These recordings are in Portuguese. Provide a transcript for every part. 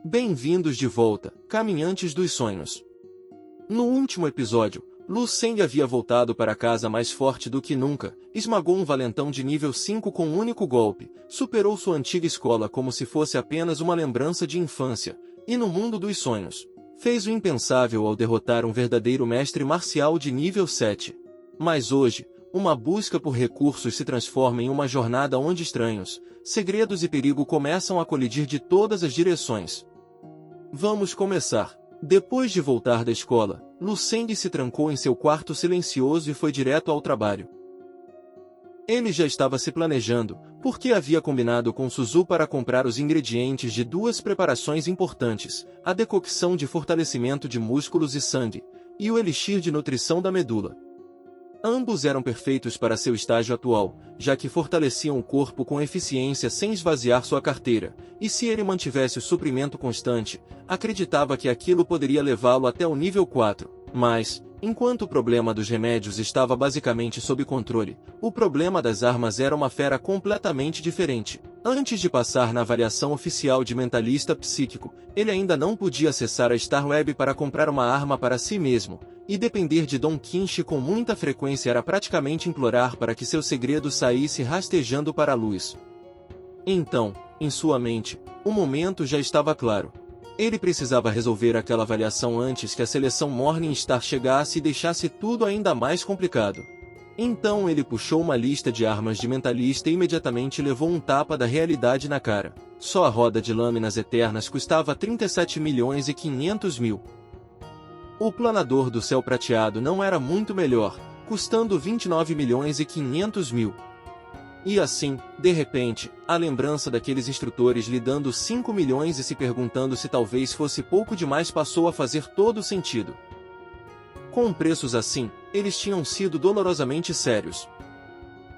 Bem-vindos de volta, caminhantes dos sonhos. No último episódio, Lu Seng havia voltado para casa mais forte do que nunca, esmagou um valentão de nível 5 com um único golpe, superou sua antiga escola como se fosse apenas uma lembrança de infância, e no mundo dos sonhos, fez o impensável ao derrotar um verdadeiro mestre marcial de nível 7. Mas hoje, uma busca por recursos se transforma em uma jornada onde estranhos, segredos e perigo começam a colidir de todas as direções. Vamos começar. Depois de voltar da escola, Lu Seng se trancou em seu quarto silencioso e foi direto ao trabalho. Ele já estava se planejando, porque havia combinado com Suzu para comprar os ingredientes de duas preparações importantes, a decocção de fortalecimento de músculos e sangue, e o elixir de nutrição da medula. Ambos eram perfeitos para seu estágio atual, já que fortaleciam o corpo com eficiência sem esvaziar sua carteira, e se ele mantivesse o suprimento constante, acreditava que aquilo poderia levá-lo até o nível 4. Mas, enquanto o problema dos remédios estava basicamente sob controle, o problema das armas era uma fera completamente diferente. Antes de passar na avaliação oficial de mentalista psíquico, ele ainda não podia acessar a Star Web para comprar uma arma para si mesmo, e depender de Don Quixote com muita frequência era praticamente implorar para que seu segredo saísse rastejando para a luz. Então, em sua mente, o momento já estava claro. Ele precisava resolver aquela avaliação antes que a seleção Morningstar chegasse e deixasse tudo ainda mais complicado. Então ele puxou uma lista de armas de mentalista e imediatamente levou um tapa da realidade na cara. Só a roda de lâminas eternas custava 37.500.000. O planador do céu prateado não era muito melhor, custando 29.500.000. E assim, de repente, a lembrança daqueles instrutores lhe dando 5 milhões e se perguntando se talvez fosse pouco demais passou a fazer todo sentido. Com preços assim, eles tinham sido dolorosamente sérios.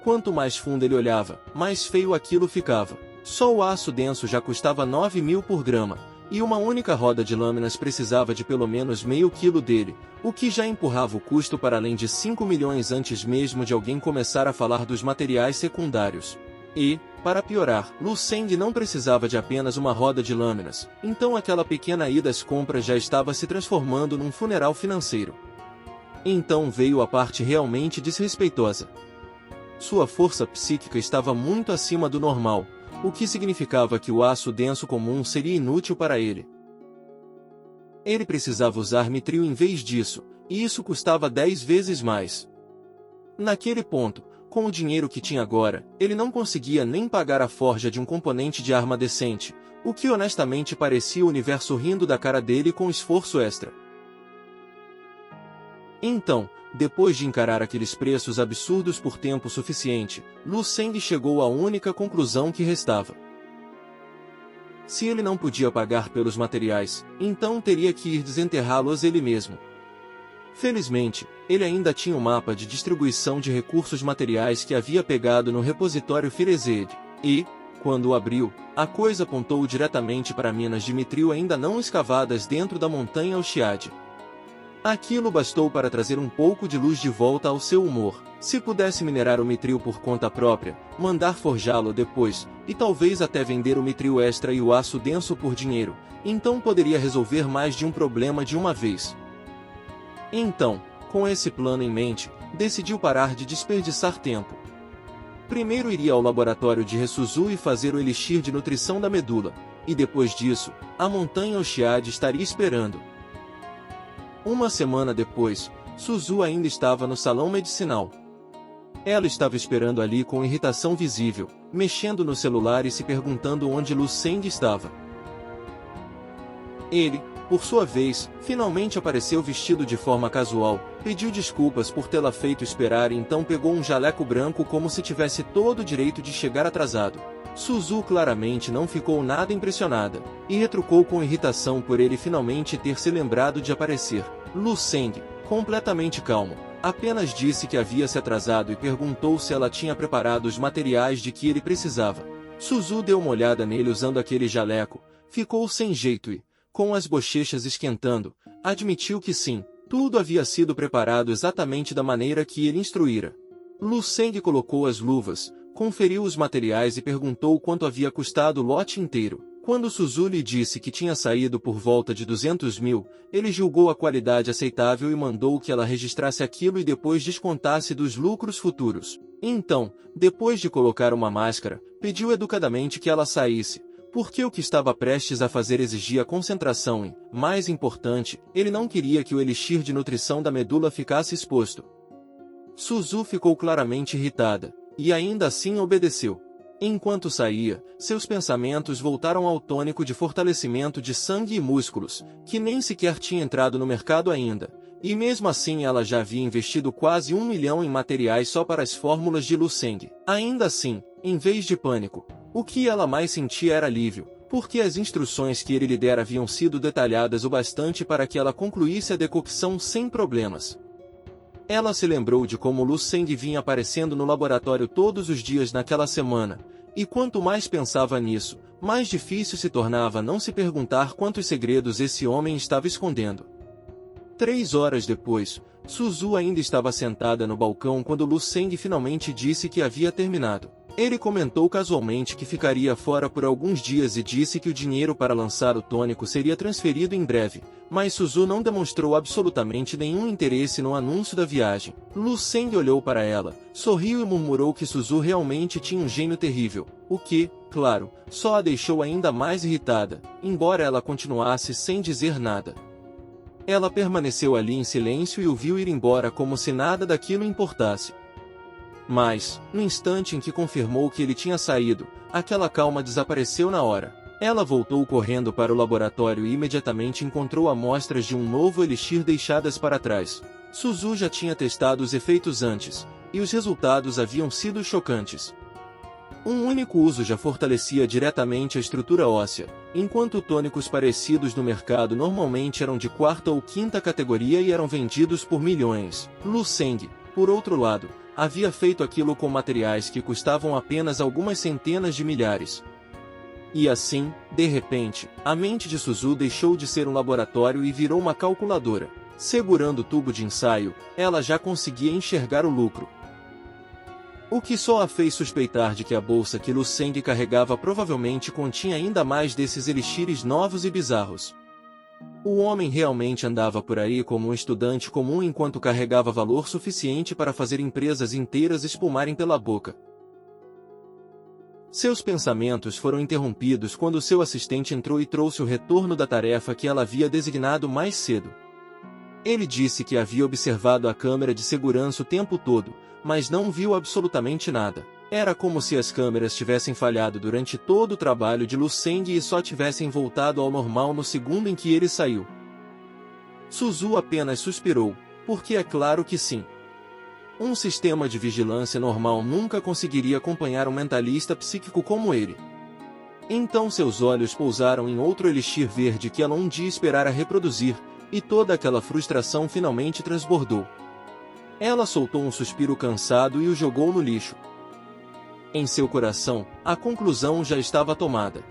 Quanto mais fundo ele olhava, mais feio aquilo ficava. Só o aço denso já custava 9.000 por grama, e uma única roda de lâminas precisava de pelo menos meio quilo dele, o que já empurrava o custo para além de 5 milhões antes mesmo de alguém começar a falar dos materiais secundários. E, para piorar, Lu Seng não precisava de apenas uma roda de lâminas, então aquela pequena ida às compras já estava se transformando num funeral financeiro. Então veio a parte realmente desrespeitosa. Sua força psíquica estava muito acima do normal, o que significava que o aço denso comum seria inútil para ele. Ele precisava usar mitril em vez disso, e isso custava 10 vezes mais. Naquele ponto, com o dinheiro que tinha agora, ele não conseguia nem pagar a forja de um componente de arma decente, o que honestamente parecia o universo rindo da cara dele com esforço extra. Então, depois de encarar aqueles preços absurdos por tempo suficiente, Lu Seng chegou à única conclusão que restava. Se ele não podia pagar pelos materiais, então teria que ir desenterrá-los ele mesmo. Felizmente, ele ainda tinha o mapa de distribuição de recursos materiais que havia pegado no repositório Firezed, e, quando o abriu, a coisa apontou diretamente para minas de mitril ainda não escavadas dentro da montanha Oxiad. Aquilo bastou para trazer um pouco de luz de volta ao seu humor. Se pudesse minerar o mitril por conta própria, mandar forjá-lo depois, e talvez até vender o mitril extra e o aço denso por dinheiro, então poderia resolver mais de um problema de uma vez. Então, com esse plano em mente, decidiu parar de desperdiçar tempo. Primeiro iria ao laboratório de Resuzu e fazer o elixir de nutrição da medula, e depois disso, a montanha Oxiad estaria esperando. Uma semana depois, Suzu ainda estava no salão medicinal. Ela estava esperando ali com irritação visível, mexendo no celular e se perguntando onde Lu Seng estava. Ele, por sua vez, finalmente apareceu vestido de forma casual, pediu desculpas por tê-la feito esperar e então pegou um jaleco branco como se tivesse todo o direito de chegar atrasado. Suzu claramente não ficou nada impressionada, e retrucou com irritação por ele finalmente ter se lembrado de aparecer. Lu Seng, completamente calmo, apenas disse que havia se atrasado e perguntou se ela tinha preparado os materiais de que ele precisava. Suzu deu uma olhada nele usando aquele jaleco, ficou sem jeito e, com as bochechas esquentando, admitiu que sim, tudo havia sido preparado exatamente da maneira que ele instruíra. Lu Seng colocou as luvas, conferiu os materiais e perguntou quanto havia custado o lote inteiro. Quando Suzu lhe disse que tinha saído por volta de 200 mil, ele julgou a qualidade aceitável e mandou que ela registrasse aquilo e depois descontasse dos lucros futuros. Então, depois de colocar uma máscara, pediu educadamente que ela saísse, porque o que estava prestes a fazer exigia concentração e, mais importante, ele não queria que o elixir de nutrição da medula ficasse exposto. Suzu ficou claramente irritada, e ainda assim obedeceu. Enquanto saía, seus pensamentos voltaram ao tônico de fortalecimento de sangue e músculos, que nem sequer tinha entrado no mercado ainda, e mesmo assim ela já havia investido quase 1 milhão em materiais só para as fórmulas de Lu Seng. Ainda assim, em vez de pânico, o que ela mais sentia era alívio, porque as instruções que ele lhe dera haviam sido detalhadas o bastante para que ela concluísse a decocção sem problemas. Ela se lembrou de como Lu Seng vinha aparecendo no laboratório todos os dias naquela semana, e quanto mais pensava nisso, mais difícil se tornava não se perguntar quantos segredos esse homem estava escondendo. 3 horas depois, Suzu ainda estava sentada no balcão quando Lu Seng finalmente disse que havia terminado. Ele comentou casualmente que ficaria fora por alguns dias e disse que o dinheiro para lançar o tônico seria transferido em breve, mas Suzu não demonstrou absolutamente nenhum interesse no anúncio da viagem. Lu Seng olhou para ela, sorriu e murmurou que Suzu realmente tinha um gênio terrível, o que, claro, só a deixou ainda mais irritada, embora ela continuasse sem dizer nada. Ela permaneceu ali em silêncio e o viu ir embora como se nada daquilo importasse. Mas, no instante em que confirmou que ele tinha saído, aquela calma desapareceu na hora. Ela voltou correndo para o laboratório e imediatamente encontrou amostras de um novo elixir deixadas para trás. Suzu já tinha testado os efeitos antes, e os resultados haviam sido chocantes. Um único uso já fortalecia diretamente a estrutura óssea, enquanto tônicos parecidos no mercado normalmente eram de 4ª ou 5ª categoria e eram vendidos por milhões. Lu Seng, por outro lado, havia feito aquilo com materiais que custavam apenas algumas centenas de milhares. E assim, de repente, a mente de Suzu deixou de ser um laboratório e virou uma calculadora. Segurando o tubo de ensaio, ela já conseguia enxergar o lucro. O que só a fez suspeitar de que a bolsa que Lu Seng carregava provavelmente continha ainda mais desses elixires novos e bizarros. O homem realmente andava por aí como um estudante comum enquanto carregava valor suficiente para fazer empresas inteiras espumarem pela boca. Seus pensamentos foram interrompidos quando seu assistente entrou e trouxe o retorno da tarefa que ela havia designado mais cedo. Ele disse que havia observado a câmera de segurança o tempo todo, mas não viu absolutamente nada. Era como se as câmeras tivessem falhado durante todo o trabalho de Lu Seng e só tivessem voltado ao normal no segundo em que ele saiu. Suzu apenas suspirou, porque é claro que sim. Um sistema de vigilância normal nunca conseguiria acompanhar um mentalista psíquico como ele. Então seus olhos pousaram em outro elixir verde que ela um dia esperara reproduzir, e toda aquela frustração finalmente transbordou. Ela soltou um suspiro cansado e o jogou no lixo. Em seu coração, a conclusão já estava tomada.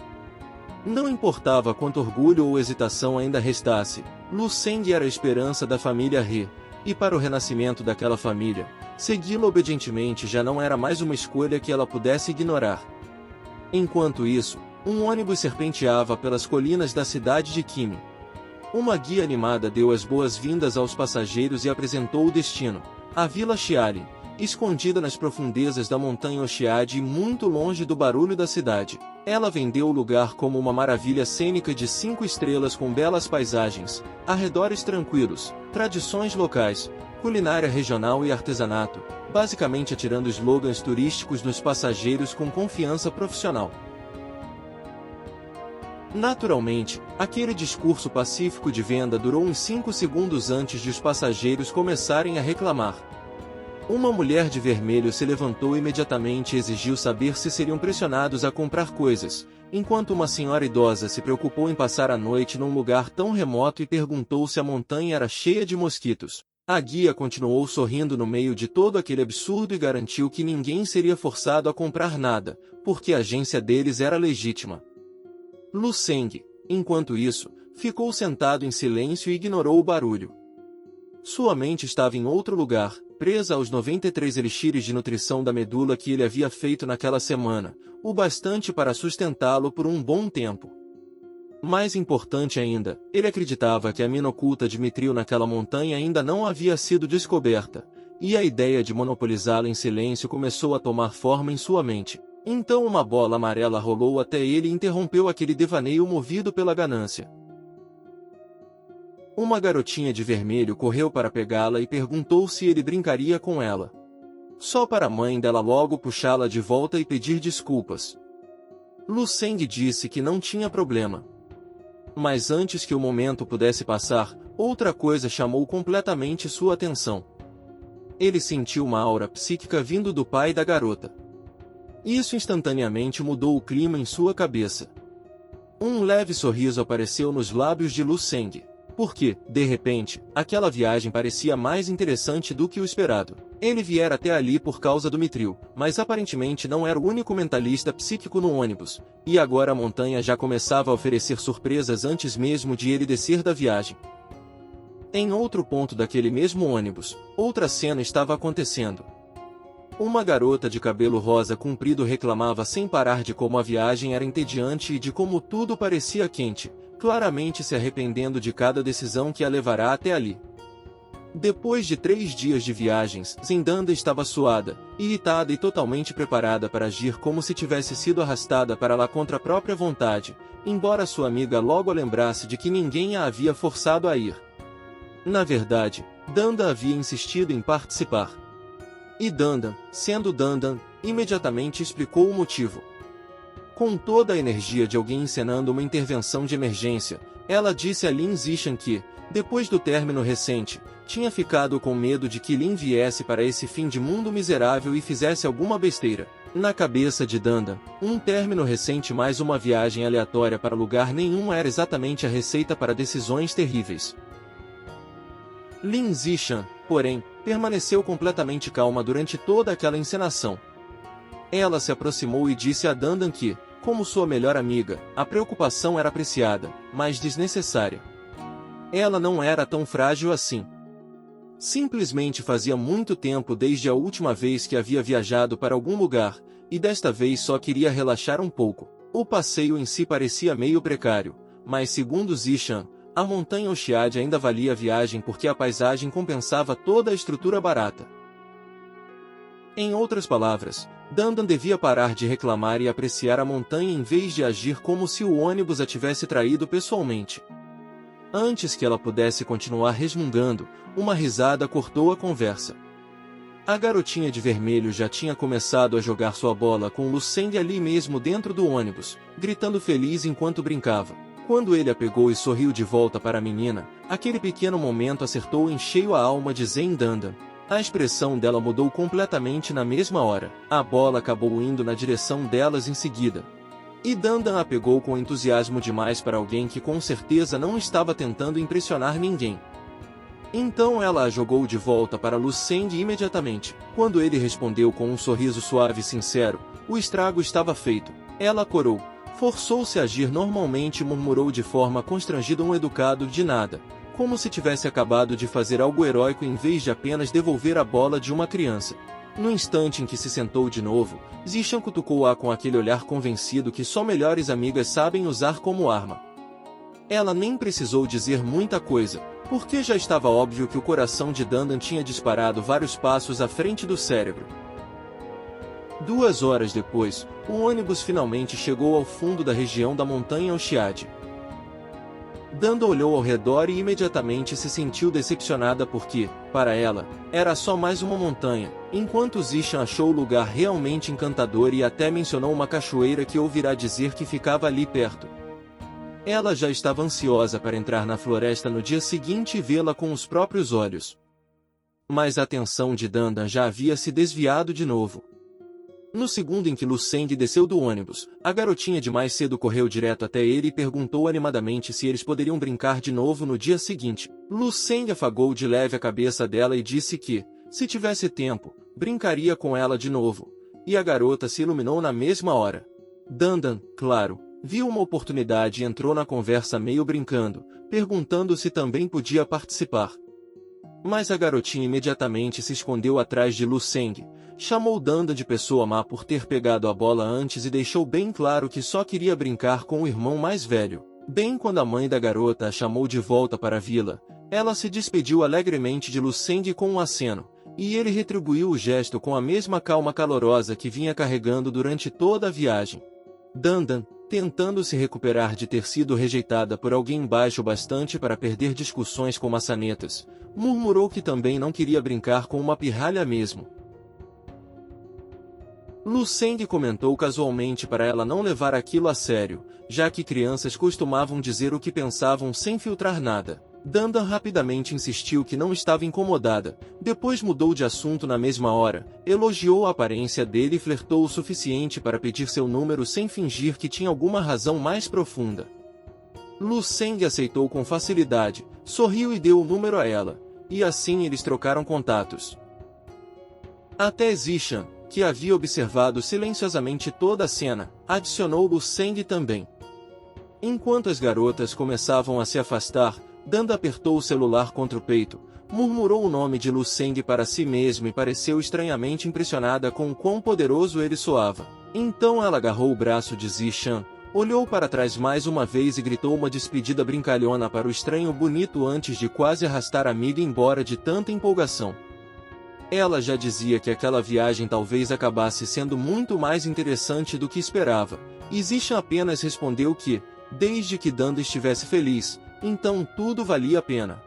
Não importava quanto orgulho ou hesitação ainda restasse, Lu Seng era a esperança da família He, e para o renascimento daquela família, segui-la obedientemente já não era mais uma escolha que ela pudesse ignorar. Enquanto isso, um ônibus serpenteava pelas colinas da cidade de Kimi. Uma guia animada deu as boas-vindas aos passageiros e apresentou o destino, a Vila Xialin, escondida nas profundezas da montanha Oxiade e muito longe do barulho da cidade. Ela vendeu o lugar como uma maravilha cênica de 5 estrelas com belas paisagens, arredores tranquilos, tradições locais, culinária regional e artesanato, basicamente atirando slogans turísticos nos passageiros com confiança profissional. Naturalmente, aquele discurso pacífico de venda durou uns 5 segundos antes de os passageiros começarem a reclamar. Uma mulher de vermelho se levantou imediatamente e exigiu saber se seriam pressionados a comprar coisas, enquanto uma senhora idosa se preocupou em passar a noite num lugar tão remoto e perguntou se a montanha era cheia de mosquitos. A guia continuou sorrindo no meio de todo aquele absurdo e garantiu que ninguém seria forçado a comprar nada, porque a agência deles era legítima. Lu Seng, enquanto isso, ficou sentado em silêncio e ignorou o barulho. Sua mente estava em outro lugar, presa aos 93 elixires de nutrição da medula que ele havia feito naquela semana, o bastante para sustentá-lo por um bom tempo. Mais importante ainda, ele acreditava que a mina oculta de Mithril naquela montanha ainda não havia sido descoberta, e a ideia de monopolizá-la em silêncio começou a tomar forma em sua mente. Então uma bola amarela rolou até ele e interrompeu aquele devaneio movido pela ganância. Uma garotinha de vermelho correu para pegá-la e perguntou se ele brincaria com ela. Só para a mãe dela logo puxá-la de volta e pedir desculpas. Lu Seng disse que não tinha problema. Mas antes que o momento pudesse passar, outra coisa chamou completamente sua atenção. Ele sentiu uma aura psíquica vindo do pai da garota. Isso instantaneamente mudou o clima em sua cabeça. Um leve sorriso apareceu nos lábios de Lu Seng, porque, de repente, aquela viagem parecia mais interessante do que o esperado. Ele viera até ali por causa do Mithril, mas aparentemente não era o único mentalista psíquico no ônibus, e agora a montanha já começava a oferecer surpresas antes mesmo de ele descer da viagem. Em outro ponto daquele mesmo ônibus, outra cena estava acontecendo. Uma garota de cabelo rosa comprido reclamava sem parar de como a viagem era entediante e de como tudo parecia quente, claramente se arrependendo de cada decisão que a levará até ali. Depois de 3 dias de viagens, Zendanda estava suada, irritada e totalmente preparada para agir como se tivesse sido arrastada para lá contra a própria vontade, embora sua amiga logo a lembrasse de que ninguém a havia forçado a ir. Na verdade, Danda havia insistido em participar. E Dandan, sendo Dandan, imediatamente explicou o motivo. Com toda a energia de alguém encenando uma intervenção de emergência, ela disse a Lin Zishan que, depois do término recente, tinha ficado com medo de que Lin viesse para esse fim de mundo miserável e fizesse alguma besteira. Na cabeça de Dandan, um término recente mais uma viagem aleatória para lugar nenhum era exatamente a receita para decisões terríveis. Lin Zishan, porém, permaneceu completamente calma durante toda aquela encenação. Ela se aproximou e disse a Dandan que, como sua melhor amiga, a preocupação era apreciada, mas desnecessária. Ela não era tão frágil assim. Simplesmente fazia muito tempo desde a última vez que havia viajado para algum lugar, e desta vez só queria relaxar um pouco. O passeio em si parecia meio precário, mas segundo Zishan, a montanha Oxiad ainda valia a viagem porque a paisagem compensava toda a estrutura barata. Em outras palavras, Dandan devia parar de reclamar e apreciar a montanha em vez de agir como se o ônibus a tivesse traído pessoalmente. Antes que ela pudesse continuar resmungando, uma risada cortou a conversa. A garotinha de vermelho já tinha começado a jogar sua bola com Lu Seng ali mesmo dentro do ônibus, gritando feliz enquanto brincava. Quando ele a pegou e sorriu de volta para a menina, aquele pequeno momento acertou em cheio a alma de Zen Dandan. A expressão dela mudou completamente na mesma hora. A bola acabou indo na direção delas em seguida. E Dandan a pegou com entusiasmo demais para alguém que com certeza não estava tentando impressionar ninguém. Então ela a jogou de volta para Lu Seng imediatamente. Quando ele respondeu com um sorriso suave e sincero, o estrago estava feito. Ela corou. Forçou-se a agir normalmente e murmurou de forma constrangida um educado de nada, como se tivesse acabado de fazer algo heróico em vez de apenas devolver a bola de uma criança. No instante em que se sentou de novo, Zishan cutucou-a com aquele olhar convencido que só melhores amigas sabem usar como arma. Ela nem precisou dizer muita coisa, porque já estava óbvio que o coração de Dandan tinha disparado vários passos à frente do cérebro. 2 horas depois, o ônibus finalmente chegou ao fundo da região da montanha Oxiad. Dandan olhou ao redor e imediatamente se sentiu decepcionada porque, para ela, era só mais uma montanha, enquanto Zishan achou o lugar realmente encantador e até mencionou uma cachoeira que ouvirá dizer que ficava ali perto. Ela já estava ansiosa para entrar na floresta no dia seguinte e vê-la com os próprios olhos. Mas a atenção de Dandan já havia se desviado de novo. No segundo em que Lu Seng desceu do ônibus, a garotinha de mais cedo correu direto até ele e perguntou animadamente se eles poderiam brincar de novo no dia seguinte. Lu Seng afagou de leve a cabeça dela e disse que, se tivesse tempo, brincaria com ela de novo, e a garota se iluminou na mesma hora. Dandan, claro, viu uma oportunidade e entrou na conversa meio brincando, perguntando se também podia participar. Mas a garotinha imediatamente se escondeu atrás de Lu Seng, chamou Dandan de pessoa má por ter pegado a bola antes e deixou bem claro que só queria brincar com o irmão mais velho. Bem quando a mãe da garota a chamou de volta para a vila, ela se despediu alegremente de Lu Seng com um aceno, e ele retribuiu o gesto com a mesma calma calorosa que vinha carregando durante toda a viagem. Dandan, tentando se recuperar de ter sido rejeitada por alguém baixo bastante para perder discussões com maçanetas, murmurou que também não queria brincar com uma pirralha mesmo. Lu Seng comentou casualmente para ela não levar aquilo a sério, já que crianças costumavam dizer o que pensavam sem filtrar nada. Dandan rapidamente insistiu que não estava incomodada, depois mudou de assunto na mesma hora, elogiou a aparência dele e flertou o suficiente para pedir seu número sem fingir que tinha alguma razão mais profunda. Lu Seng aceitou com facilidade, sorriu e deu o número a ela, e assim eles trocaram contatos. Até Zishan, que havia observado silenciosamente toda a cena, adicionou Lu Seng também. Enquanto as garotas começavam a se afastar, Dandan apertou o celular contra o peito, murmurou o nome de Lu Seng para si mesmo e pareceu estranhamente impressionada com o quão poderoso ele soava. Então ela agarrou o braço de Zishan, olhou para trás mais uma vez e gritou uma despedida brincalhona para o estranho bonito antes de quase arrastar a amiga embora de tanta empolgação. Ela já dizia que aquela viagem talvez acabasse sendo muito mais interessante do que esperava, e Zishan apenas respondeu que, desde que Dandan estivesse feliz, então tudo valia a pena.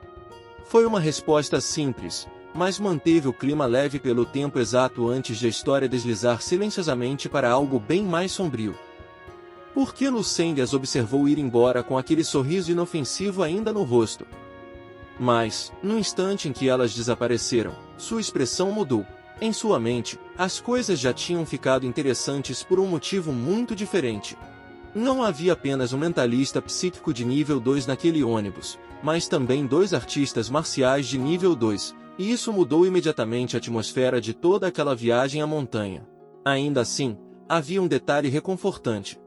Foi uma resposta simples, mas manteve o clima leve pelo tempo exato antes de a história deslizar silenciosamente para algo bem mais sombrio. Por que Lu Seng as observou ir embora com aquele sorriso inofensivo ainda no rosto? Mas, no instante em que elas desapareceram, sua expressão mudou. Em sua mente, as coisas já tinham ficado interessantes por um motivo muito diferente. Não havia apenas um mentalista psíquico de nível 2 naquele ônibus, mas também 2 artistas marciais de nível 2, e isso mudou imediatamente a atmosfera de toda aquela viagem à montanha. Ainda assim, havia um detalhe reconfortante.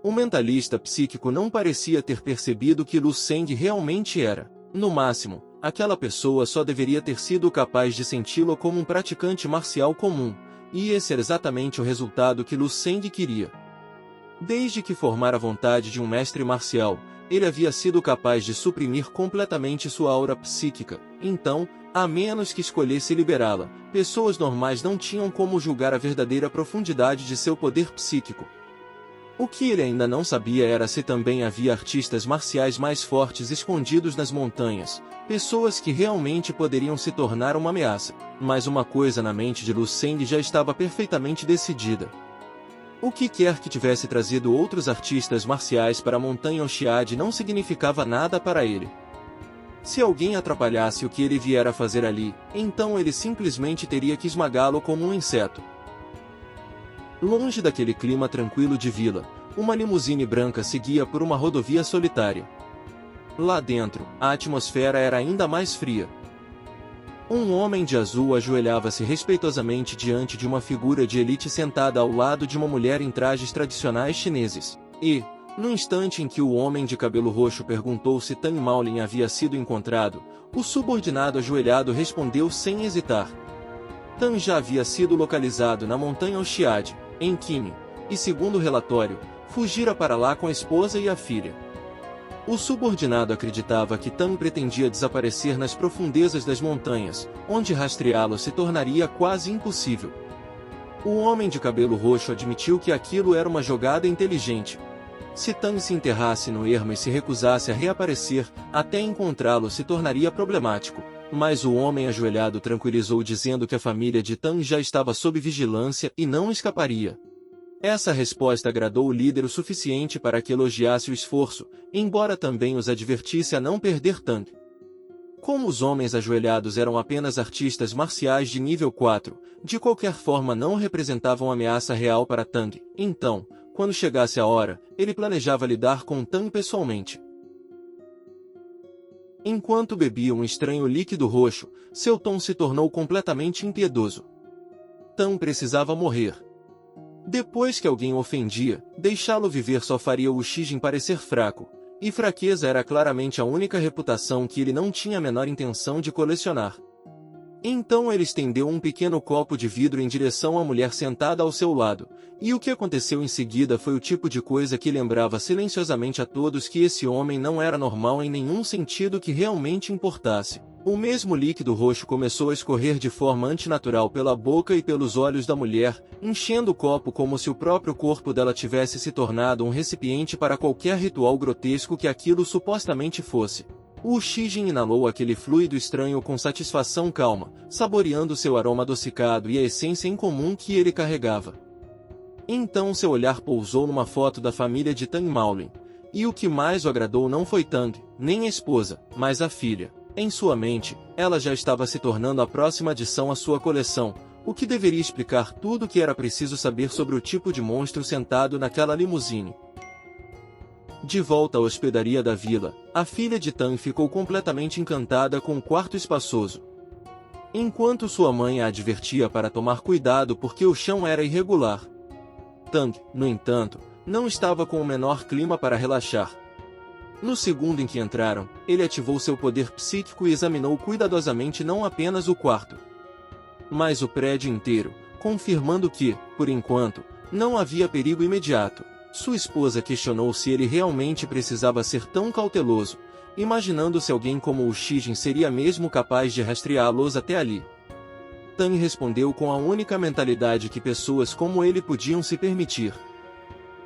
O mentalista psíquico não parecia ter percebido que Lu Seng realmente era. No máximo, aquela pessoa só deveria ter sido capaz de senti-lo como um praticante marcial comum, e esse era exatamente o resultado que Lu Seng queria. Desde que formara a vontade de um mestre marcial, ele havia sido capaz de suprimir completamente sua aura psíquica. Então, a menos que escolhesse liberá-la, pessoas normais não tinham como julgar a verdadeira profundidade de seu poder psíquico. O que ele ainda não sabia era se também havia artistas marciais mais fortes escondidos nas montanhas, pessoas que realmente poderiam se tornar uma ameaça. Mas uma coisa na mente de Lu Seng já estava perfeitamente decidida. O que quer que tivesse trazido outros artistas marciais para a montanha Oxiade não significava nada para ele. Se alguém atrapalhasse o que ele viera fazer ali, então ele simplesmente teria que esmagá-lo como um inseto. Longe daquele clima tranquilo de vila, uma limusine branca seguia por uma rodovia solitária. Lá dentro, a atmosfera era ainda mais fria. Um homem de azul ajoelhava-se respeitosamente diante de uma figura de elite sentada ao lado de uma mulher em trajes tradicionais chineses. E, no instante em que o homem de cabelo roxo perguntou se Tang Maolin havia sido encontrado, o subordinado ajoelhado respondeu sem hesitar. Tang já havia sido localizado na montanha Oxiade, em Qingyun, e segundo o relatório, fugira para lá com a esposa e a filha. O subordinado acreditava que Tang pretendia desaparecer nas profundezas das montanhas, onde rastreá-lo se tornaria quase impossível. O homem de cabelo roxo admitiu que aquilo era uma jogada inteligente. Se Tang se enterrasse no ermo e se recusasse a reaparecer, até encontrá-lo se tornaria problemático. Mas o homem ajoelhado tranquilizou dizendo que a família de Tang já estava sob vigilância e não escaparia. Essa resposta agradou o líder o suficiente para que elogiasse o esforço, embora também os advertisse a não perder Tang. Como os homens ajoelhados eram apenas artistas marciais de nível 4, de qualquer forma não representavam ameaça real para Tang, então, quando chegasse a hora, ele planejava lidar com Tang pessoalmente. Enquanto bebia um estranho líquido roxo, seu tom se tornou completamente impiedoso. Tang precisava morrer. Depois que alguém o ofendia, deixá-lo viver só faria o Shijin parecer fraco, e fraqueza era claramente a única reputação que ele não tinha a menor intenção de colecionar. Então ele estendeu um pequeno copo de vidro em direção à mulher sentada ao seu lado, e o que aconteceu em seguida foi o tipo de coisa que lembrava silenciosamente a todos que esse homem não era normal em nenhum sentido que realmente importasse. O mesmo líquido roxo começou a escorrer de forma antinatural pela boca e pelos olhos da mulher, enchendo o copo como se o próprio corpo dela tivesse se tornado um recipiente para qualquer ritual grotesco que aquilo supostamente fosse. O Shijin inalou aquele fluido estranho com satisfação calma, saboreando seu aroma adocicado e a essência incomum que ele carregava. Então seu olhar pousou numa foto da família de Tang Maolin, e o que mais o agradou não foi Tang, nem a esposa, mas a filha. Em sua mente, ela já estava se tornando a próxima adição à sua coleção, o que deveria explicar tudo o que era preciso saber sobre o tipo de monstro sentado naquela limusine. De volta à hospedaria da vila, a filha de Tang ficou completamente encantada com o quarto espaçoso. Enquanto sua mãe a advertia para tomar cuidado porque o chão era irregular. Tang, no entanto, não estava com o menor clima para relaxar. No segundo em que entraram, ele ativou seu poder psíquico e examinou cuidadosamente não apenas o quarto, mas o prédio inteiro, confirmando que, por enquanto, não havia perigo imediato. Sua esposa questionou se ele realmente precisava ser tão cauteloso, imaginando se alguém como o Shijin seria mesmo capaz de rastreá-los até ali. Tang respondeu com a única mentalidade que pessoas como ele podiam se permitir.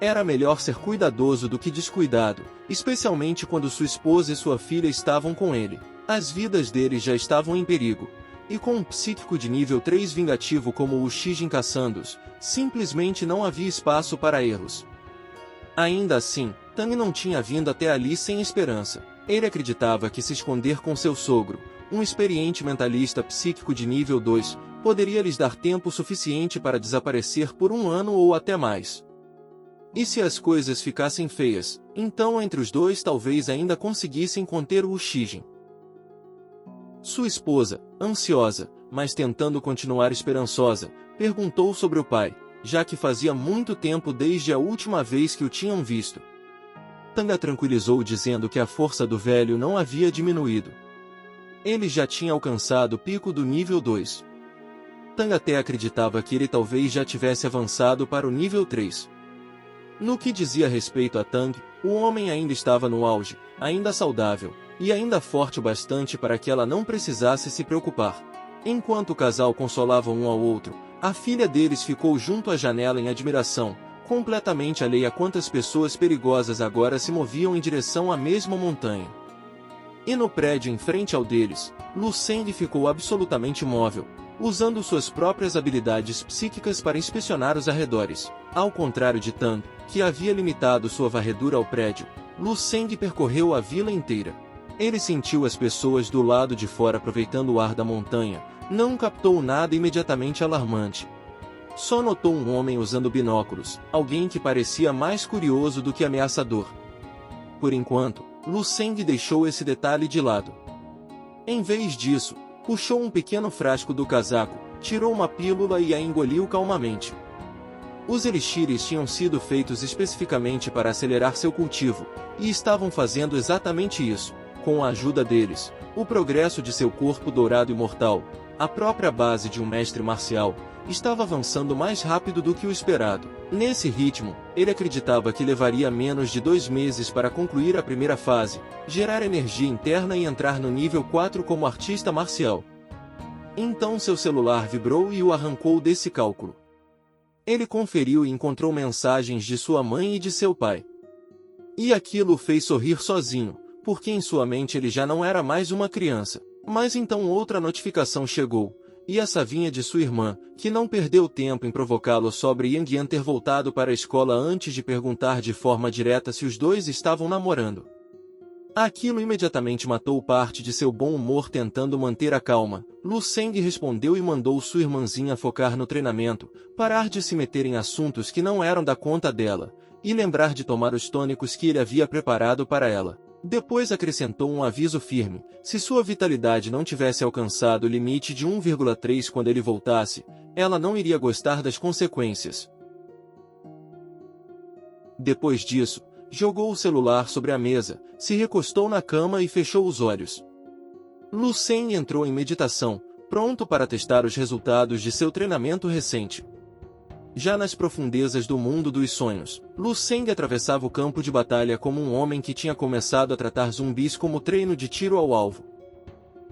Era melhor ser cuidadoso do que descuidado, especialmente quando sua esposa e sua filha estavam com ele. As vidas deles já estavam em perigo, e com um psíquico de nível 3 vingativo como o Shijin caçando-os, simplesmente não havia espaço para erros. Ainda assim, Tang não tinha vindo até ali sem esperança. Ele acreditava que se esconder com seu sogro, um experiente mentalista psíquico de nível 2, poderia lhes dar tempo suficiente para desaparecer por um ano ou até mais. E se as coisas ficassem feias, então entre os dois talvez ainda conseguissem conter o Shijin. Sua esposa, ansiosa, mas tentando continuar esperançosa, perguntou sobre o pai, já que fazia muito tempo desde a última vez que o tinham visto. Tang a tranquilizou dizendo que a força do velho não havia diminuído. Ele já tinha alcançado o pico do nível 2. Tang até acreditava que ele talvez já tivesse avançado para o nível 3. No que dizia respeito a Tang, o homem ainda estava no auge, ainda saudável, e ainda forte o bastante para que ela não precisasse se preocupar. Enquanto o casal consolava um ao outro, a filha deles ficou junto à janela em admiração, completamente alheia a quantas pessoas perigosas agora se moviam em direção à mesma montanha. E no prédio em frente ao deles, Lu Seng ficou absolutamente imóvel, usando suas próprias habilidades psíquicas para inspecionar os arredores. Ao contrário de Tang, que havia limitado sua varredura ao prédio, Lu Seng percorreu a vila inteira. Ele sentiu as pessoas do lado de fora aproveitando o ar da montanha, não captou nada imediatamente alarmante. Só notou um homem usando binóculos, alguém que parecia mais curioso do que ameaçador. Por enquanto, Lu Seng deixou esse detalhe de lado. Em vez disso, puxou um pequeno frasco do casaco, tirou uma pílula e a engoliu calmamente. Os elixires tinham sido feitos especificamente para acelerar seu cultivo, e estavam fazendo exatamente isso. Com a ajuda deles, o progresso de seu corpo dourado e mortal, a própria base de um mestre marcial, estava avançando mais rápido do que o esperado. Nesse ritmo, ele acreditava que levaria menos de 2 meses para concluir a primeira fase, gerar energia interna e entrar no nível 4 como artista marcial. Então seu celular vibrou e o arrancou desse cálculo. Ele conferiu e encontrou mensagens de sua mãe e de seu pai. E aquilo o fez sorrir sozinho, porque em sua mente ele já não era mais uma criança. Mas então outra notificação chegou, e essa vinha de sua irmã, que não perdeu tempo em provocá-lo sobre Yang Yan ter voltado para a escola antes de perguntar de forma direta se os dois estavam namorando. Aquilo imediatamente matou parte de seu bom humor tentando manter a calma. Lu Seng respondeu e mandou sua irmãzinha focar no treinamento, parar de se meter em assuntos que não eram da conta dela, e lembrar de tomar os tônicos que ele havia preparado para ela. Depois acrescentou um aviso firme: se sua vitalidade não tivesse alcançado o limite de 1,3 quando ele voltasse, ela não iria gostar das consequências. Depois disso, jogou o celular sobre a mesa, se recostou na cama e fechou os olhos. Lu Seng entrou em meditação, pronto para testar os resultados de seu treinamento recente. Já nas profundezas do mundo dos sonhos, Lu Seng atravessava o campo de batalha como um homem que tinha começado a tratar zumbis como treino de tiro ao alvo.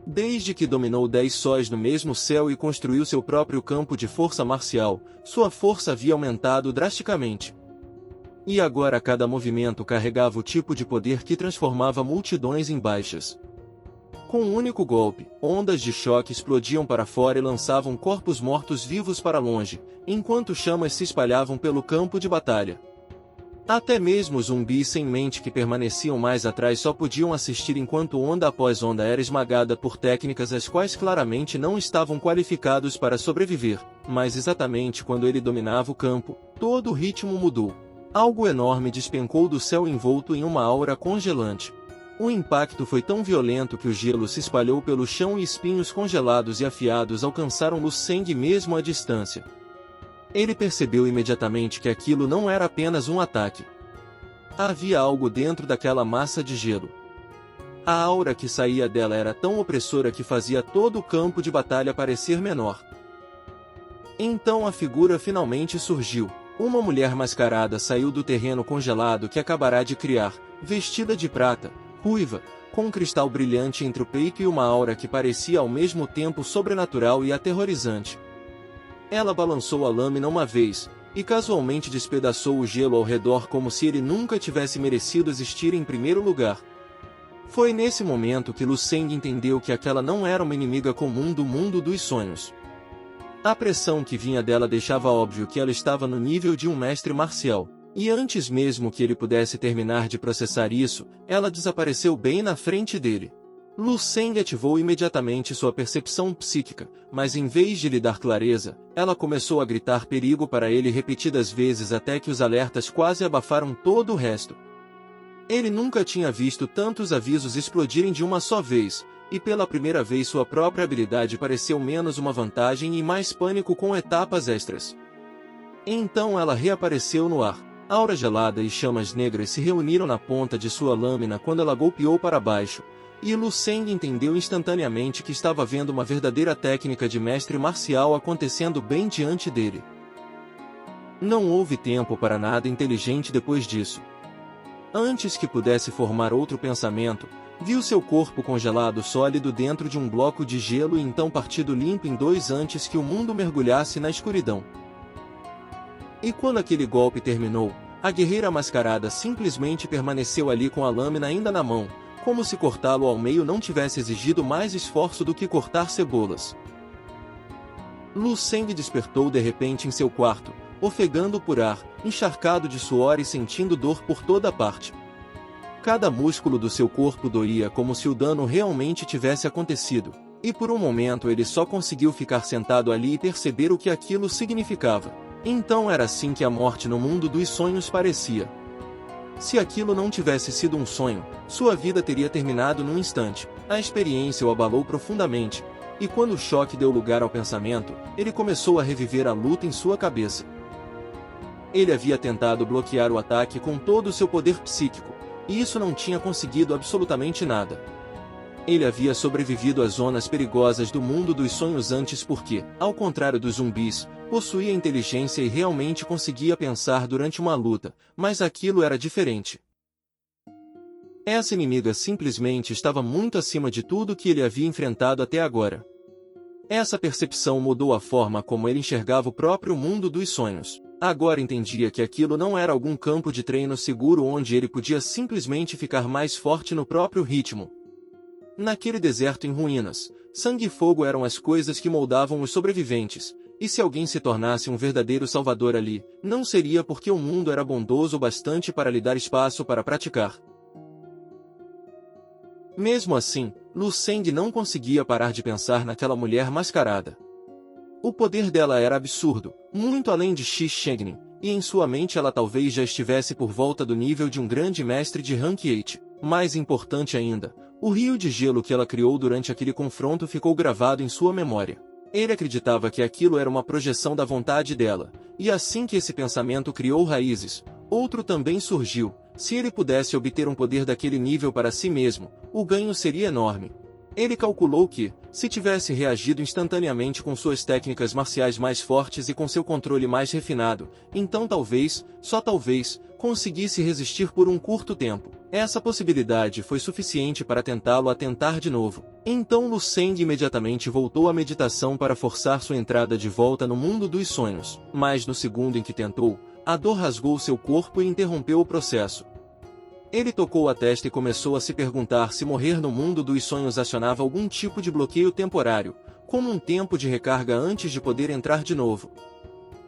Desde que dominou 10 sóis no mesmo céu e construiu seu próprio campo de força marcial, sua força havia aumentado drasticamente. E agora cada movimento carregava o tipo de poder que transformava multidões em baixas. Com um único golpe, ondas de choque explodiam para fora e lançavam corpos mortos-vivos para longe, enquanto chamas se espalhavam pelo campo de batalha. Até mesmo os zumbis sem mente que permaneciam mais atrás só podiam assistir enquanto onda após onda era esmagada por técnicas as quais claramente não estavam qualificados para sobreviver, mas exatamente quando ele dominava o campo, todo o ritmo mudou. Algo enorme despencou do céu envolto em uma aura congelante. O impacto foi tão violento que o gelo se espalhou pelo chão e espinhos congelados e afiados alcançaram Lu Seng mesmo à distância. Ele percebeu imediatamente que aquilo não era apenas um ataque. Havia algo dentro daquela massa de gelo. A aura que saía dela era tão opressora que fazia todo o campo de batalha parecer menor. Então a figura finalmente surgiu. Uma mulher mascarada saiu do terreno congelado que acabará de criar, vestida de prata, ruiva, com um cristal brilhante entre o peito e uma aura que parecia ao mesmo tempo sobrenatural e aterrorizante. Ela balançou a lâmina uma vez, e casualmente despedaçou o gelo ao redor como se ele nunca tivesse merecido existir em primeiro lugar. Foi nesse momento que Lu Seng entendeu que aquela não era uma inimiga comum do mundo dos sonhos. A pressão que vinha dela deixava óbvio que ela estava no nível de um mestre marcial. E antes mesmo que ele pudesse terminar de processar isso, ela desapareceu bem na frente dele. Lu Seng ativou imediatamente sua percepção psíquica, mas em vez de lhe dar clareza, ela começou a gritar perigo para ele repetidas vezes até que os alertas quase abafaram todo o resto. Ele nunca tinha visto tantos avisos explodirem de uma só vez, e pela primeira vez sua própria habilidade pareceu menos uma vantagem e mais pânico com etapas extras. Então ela reapareceu no ar. Aura gelada e chamas negras se reuniram na ponta de sua lâmina quando ela golpeou para baixo, e Lu Seng entendeu instantaneamente que estava vendo uma verdadeira técnica de mestre marcial acontecendo bem diante dele. Não houve tempo para nada inteligente depois disso. Antes que pudesse formar outro pensamento, viu seu corpo congelado sólido dentro de um bloco de gelo e então partido limpo em dois antes que o mundo mergulhasse na escuridão. E quando aquele golpe terminou, a guerreira mascarada simplesmente permaneceu ali com a lâmina ainda na mão, como se cortá-lo ao meio não tivesse exigido mais esforço do que cortar cebolas. Lu Seng despertou de repente em seu quarto, ofegando por ar, encharcado de suor e sentindo dor por toda parte. Cada músculo do seu corpo doía como se o dano realmente tivesse acontecido, e por um momento ele só conseguiu ficar sentado ali e perceber o que aquilo significava. Então era assim que a morte no mundo dos sonhos parecia. Se aquilo não tivesse sido um sonho, sua vida teria terminado num instante. A experiência o abalou profundamente, e quando o choque deu lugar ao pensamento, ele começou a reviver a luta em sua cabeça. Ele havia tentado bloquear o ataque com todo o seu poder psíquico, e isso não tinha conseguido absolutamente nada. Ele havia sobrevivido às zonas perigosas do mundo dos sonhos antes porque, ao contrário dos zumbis, possuía inteligência e realmente conseguia pensar durante uma luta, mas aquilo era diferente. Essa inimiga simplesmente estava muito acima de tudo que ele havia enfrentado até agora. Essa percepção mudou a forma como ele enxergava o próprio mundo dos sonhos. Agora entendia que aquilo não era algum campo de treino seguro onde ele podia simplesmente ficar mais forte no próprio ritmo. Naquele deserto em ruínas, sangue e fogo eram as coisas que moldavam os sobreviventes, e se alguém se tornasse um verdadeiro salvador ali, não seria porque o mundo era bondoso o bastante para lhe dar espaço para praticar. Mesmo assim, Lu Seng não conseguia parar de pensar naquela mulher mascarada. O poder dela era absurdo, muito além de Xi Shengnin, e em sua mente ela talvez já estivesse por volta do nível de um grande mestre de Rank 8. Mais importante ainda, o rio de gelo que ela criou durante aquele confronto ficou gravado em sua memória. Ele acreditava que aquilo era uma projeção da vontade dela, e assim que esse pensamento criou raízes, outro também surgiu. Se ele pudesse obter um poder daquele nível para si mesmo, o ganho seria enorme. Ele calculou que, Se tivesse reagido instantaneamente com suas técnicas marciais mais fortes e com seu controle mais refinado, então talvez, só talvez, conseguisse resistir por um curto tempo. Essa possibilidade foi suficiente para tentá-lo a tentar de novo. Então Lu Seng imediatamente voltou à meditação para forçar sua entrada de volta no mundo dos sonhos. Mas no segundo em que tentou, a dor rasgou seu corpo e interrompeu o processo. Ele tocou a testa e começou a se perguntar se morrer no mundo dos sonhos acionava algum tipo de bloqueio temporário, como um tempo de recarga antes de poder entrar de novo.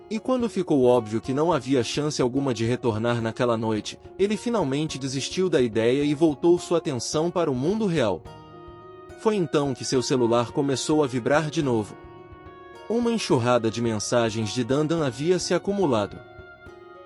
E quando ficou óbvio que não havia chance alguma de retornar naquela noite, ele finalmente desistiu da ideia e voltou sua atenção para o mundo real. Foi então que seu celular começou a vibrar de novo. Uma enxurrada de mensagens de Dandan havia se acumulado.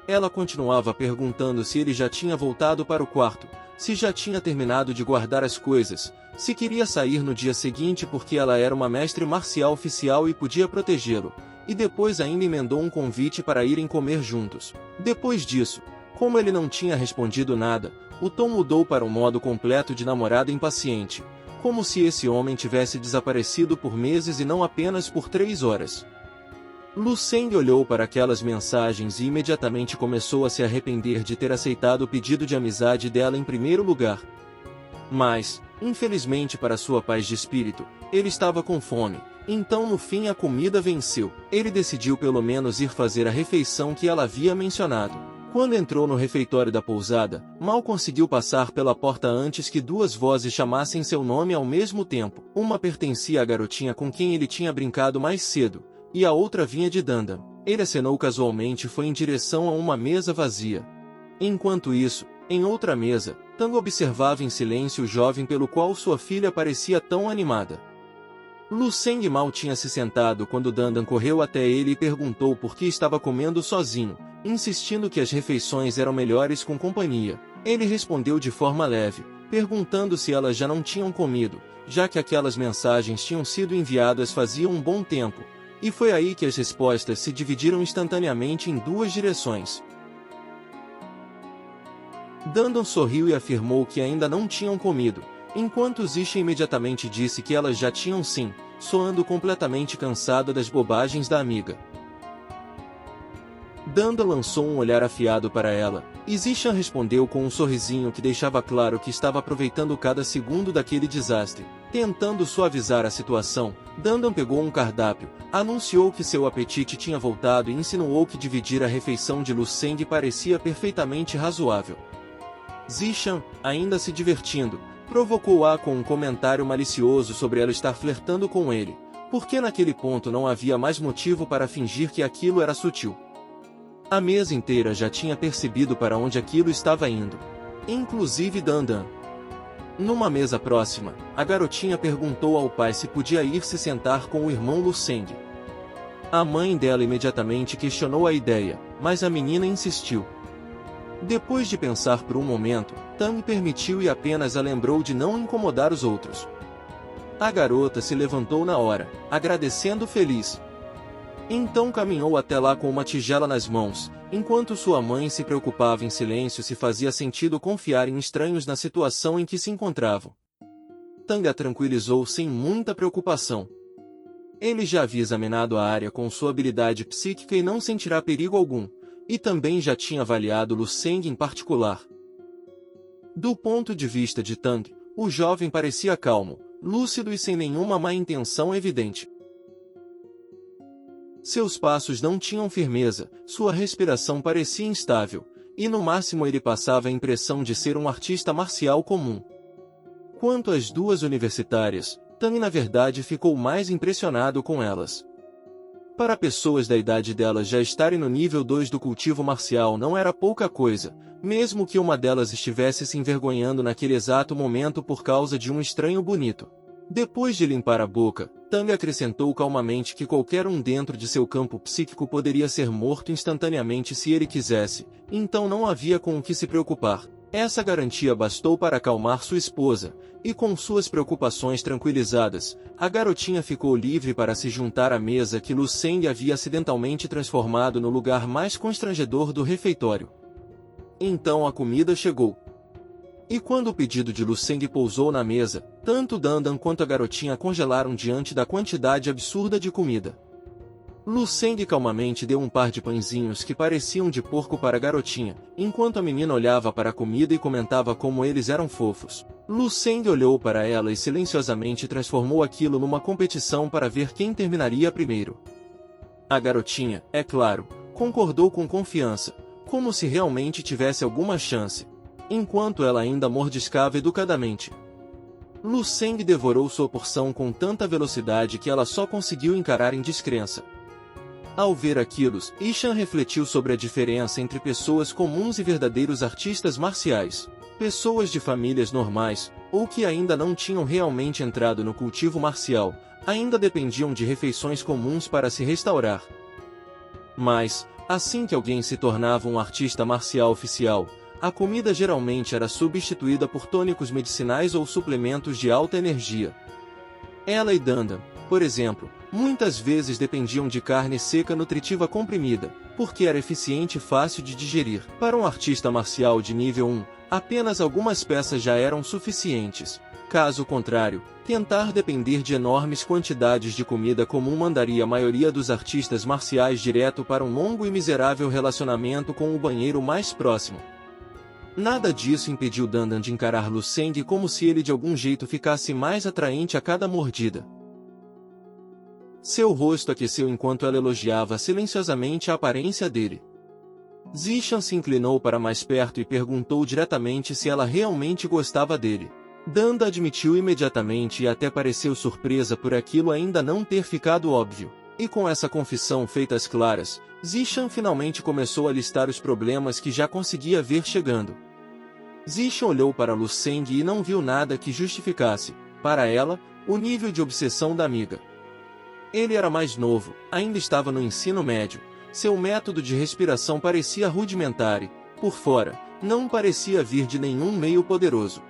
Ela continuava perguntando se ele já tinha voltado para o quarto, se já tinha terminado de guardar as coisas, se queria sair no dia seguinte porque ela era uma mestre marcial oficial e podia protegê-lo, e depois ainda emendou um convite para irem comer juntos. Depois disso, como ele não tinha respondido nada, o tom mudou para um modo completo de namorada impaciente, como se esse homem tivesse desaparecido por meses e não apenas por 3 horas. Lu Seng olhou para aquelas mensagens e imediatamente começou a se arrepender de ter aceitado o pedido de amizade dela em primeiro lugar. Mas, infelizmente para sua paz de espírito, ele estava com fome, então no fim a comida venceu. Ele decidiu pelo menos ir fazer a refeição que ela havia mencionado. Quando entrou no refeitório da pousada, mal conseguiu passar pela porta antes que 2 vozes chamassem seu nome ao mesmo tempo. Uma pertencia à garotinha com quem ele tinha brincado mais cedo, e a outra vinha de Dandan. Ele acenou casualmente e foi em direção a uma mesa vazia. Enquanto isso, em outra mesa, Tang observava em silêncio o jovem pelo qual sua filha parecia tão animada. Lu Seng mal tinha se sentado quando Dandan correu até ele e perguntou por que estava comendo sozinho, insistindo que as refeições eram melhores com companhia. Ele respondeu de forma leve, perguntando se elas já não tinham comido, já que aquelas mensagens tinham sido enviadas fazia um bom tempo. E foi aí que as respostas se dividiram instantaneamente em 2 direções. Dandan sorriu e afirmou que ainda não tinham comido, enquanto Zisha imediatamente disse que elas já tinham sim, soando completamente cansada das bobagens da amiga. Dandan lançou um olhar afiado para ela, e Zisha respondeu com um sorrisinho que deixava claro que estava aproveitando cada segundo daquele desastre. Tentando suavizar a situação, Dandan pegou um cardápio, anunciou que seu apetite tinha voltado e insinuou que dividir a refeição de Lu Seng parecia perfeitamente razoável. Zishan, ainda se divertindo, provocou-a com um comentário malicioso sobre ela estar flertando com ele, porque naquele ponto não havia mais motivo para fingir que aquilo era sutil. A mesa inteira já tinha percebido para onde aquilo estava indo, inclusive Dandan. Numa mesa próxima, a garotinha perguntou ao pai se podia ir se sentar com o irmão Lu Seng. A mãe dela imediatamente questionou a ideia, mas a menina insistiu. Depois de pensar por um momento, Tang permitiu e apenas a lembrou de não incomodar os outros. A garota se levantou na hora, agradecendo feliz. Então caminhou até lá com uma tigela nas mãos, enquanto sua mãe se preocupava em silêncio se fazia sentido confiar em estranhos na situação em que se encontravam. Tang a tranquilizou sem muita preocupação. Ele já havia examinado a área com sua habilidade psíquica e não sentirá perigo algum, e também já tinha avaliado Lu Seng em particular. Do ponto de vista de Tang, o jovem parecia calmo, lúcido e sem nenhuma má intenção evidente. Seus passos não tinham firmeza, sua respiração parecia instável, e no máximo ele passava a impressão de ser um artista marcial comum. Quanto às 2 universitárias, Tang na verdade ficou mais impressionado com elas. Para pessoas da idade delas já estarem no nível 2 do cultivo marcial não era pouca coisa, mesmo que uma delas estivesse se envergonhando naquele exato momento por causa de um estranho bonito. Depois de limpar a boca, Tang acrescentou calmamente que qualquer um dentro de seu campo psíquico poderia ser morto instantaneamente se ele quisesse, então não havia com o que se preocupar. Essa garantia bastou para acalmar sua esposa, e com suas preocupações tranquilizadas, a garotinha ficou livre para se juntar à mesa que Lu Seng havia acidentalmente transformado no lugar mais constrangedor do refeitório. Então a comida chegou. E quando o pedido de Lu Seng pousou na mesa, tanto Dandan quanto a garotinha congelaram diante da quantidade absurda de comida. Lu Seng calmamente deu um par de pãezinhos que pareciam de porco para a garotinha, enquanto a menina olhava para a comida e comentava como eles eram fofos. Lu Seng olhou para ela e silenciosamente transformou aquilo numa competição para ver quem terminaria primeiro. A garotinha, é claro, concordou com confiança, como se realmente tivesse alguma chance, enquanto ela ainda mordiscava educadamente. Lu Seng devorou sua porção com tanta velocidade que ela só conseguiu encarar em descrença. Ao ver aquilo, Ishan refletiu sobre a diferença entre pessoas comuns e verdadeiros artistas marciais. Pessoas de famílias normais, ou que ainda não tinham realmente entrado no cultivo marcial, ainda dependiam de refeições comuns para se restaurar. Mas, assim que alguém se tornava um artista marcial oficial, a comida geralmente era substituída por tônicos medicinais ou suplementos de alta energia. Ela e Dandan, por exemplo, muitas vezes dependiam de carne seca nutritiva comprimida, porque era eficiente e fácil de digerir. Para um artista marcial de nível 1, apenas algumas peças já eram suficientes. Caso contrário, tentar depender de enormes quantidades de comida comum mandaria a maioria dos artistas marciais direto para um longo e miserável relacionamento com o banheiro mais próximo. Nada disso impediu Dandan de encarar Lu Seng como se ele de algum jeito ficasse mais atraente a cada mordida. Seu rosto aqueceu enquanto ela elogiava silenciosamente a aparência dele. Zishan se inclinou para mais perto e perguntou diretamente se ela realmente gostava dele. Dandan admitiu imediatamente e até pareceu surpresa por aquilo ainda não ter ficado óbvio. E com essa confissão feita às claras, Zishan finalmente começou a listar os problemas que já conseguia ver chegando. Zishan olhou para Lu Seng e não viu nada que justificasse, para ela, o nível de obsessão da amiga. Ele era mais novo, ainda estava no ensino médio, seu método de respiração parecia rudimentar e, por fora, não parecia vir de nenhum meio poderoso.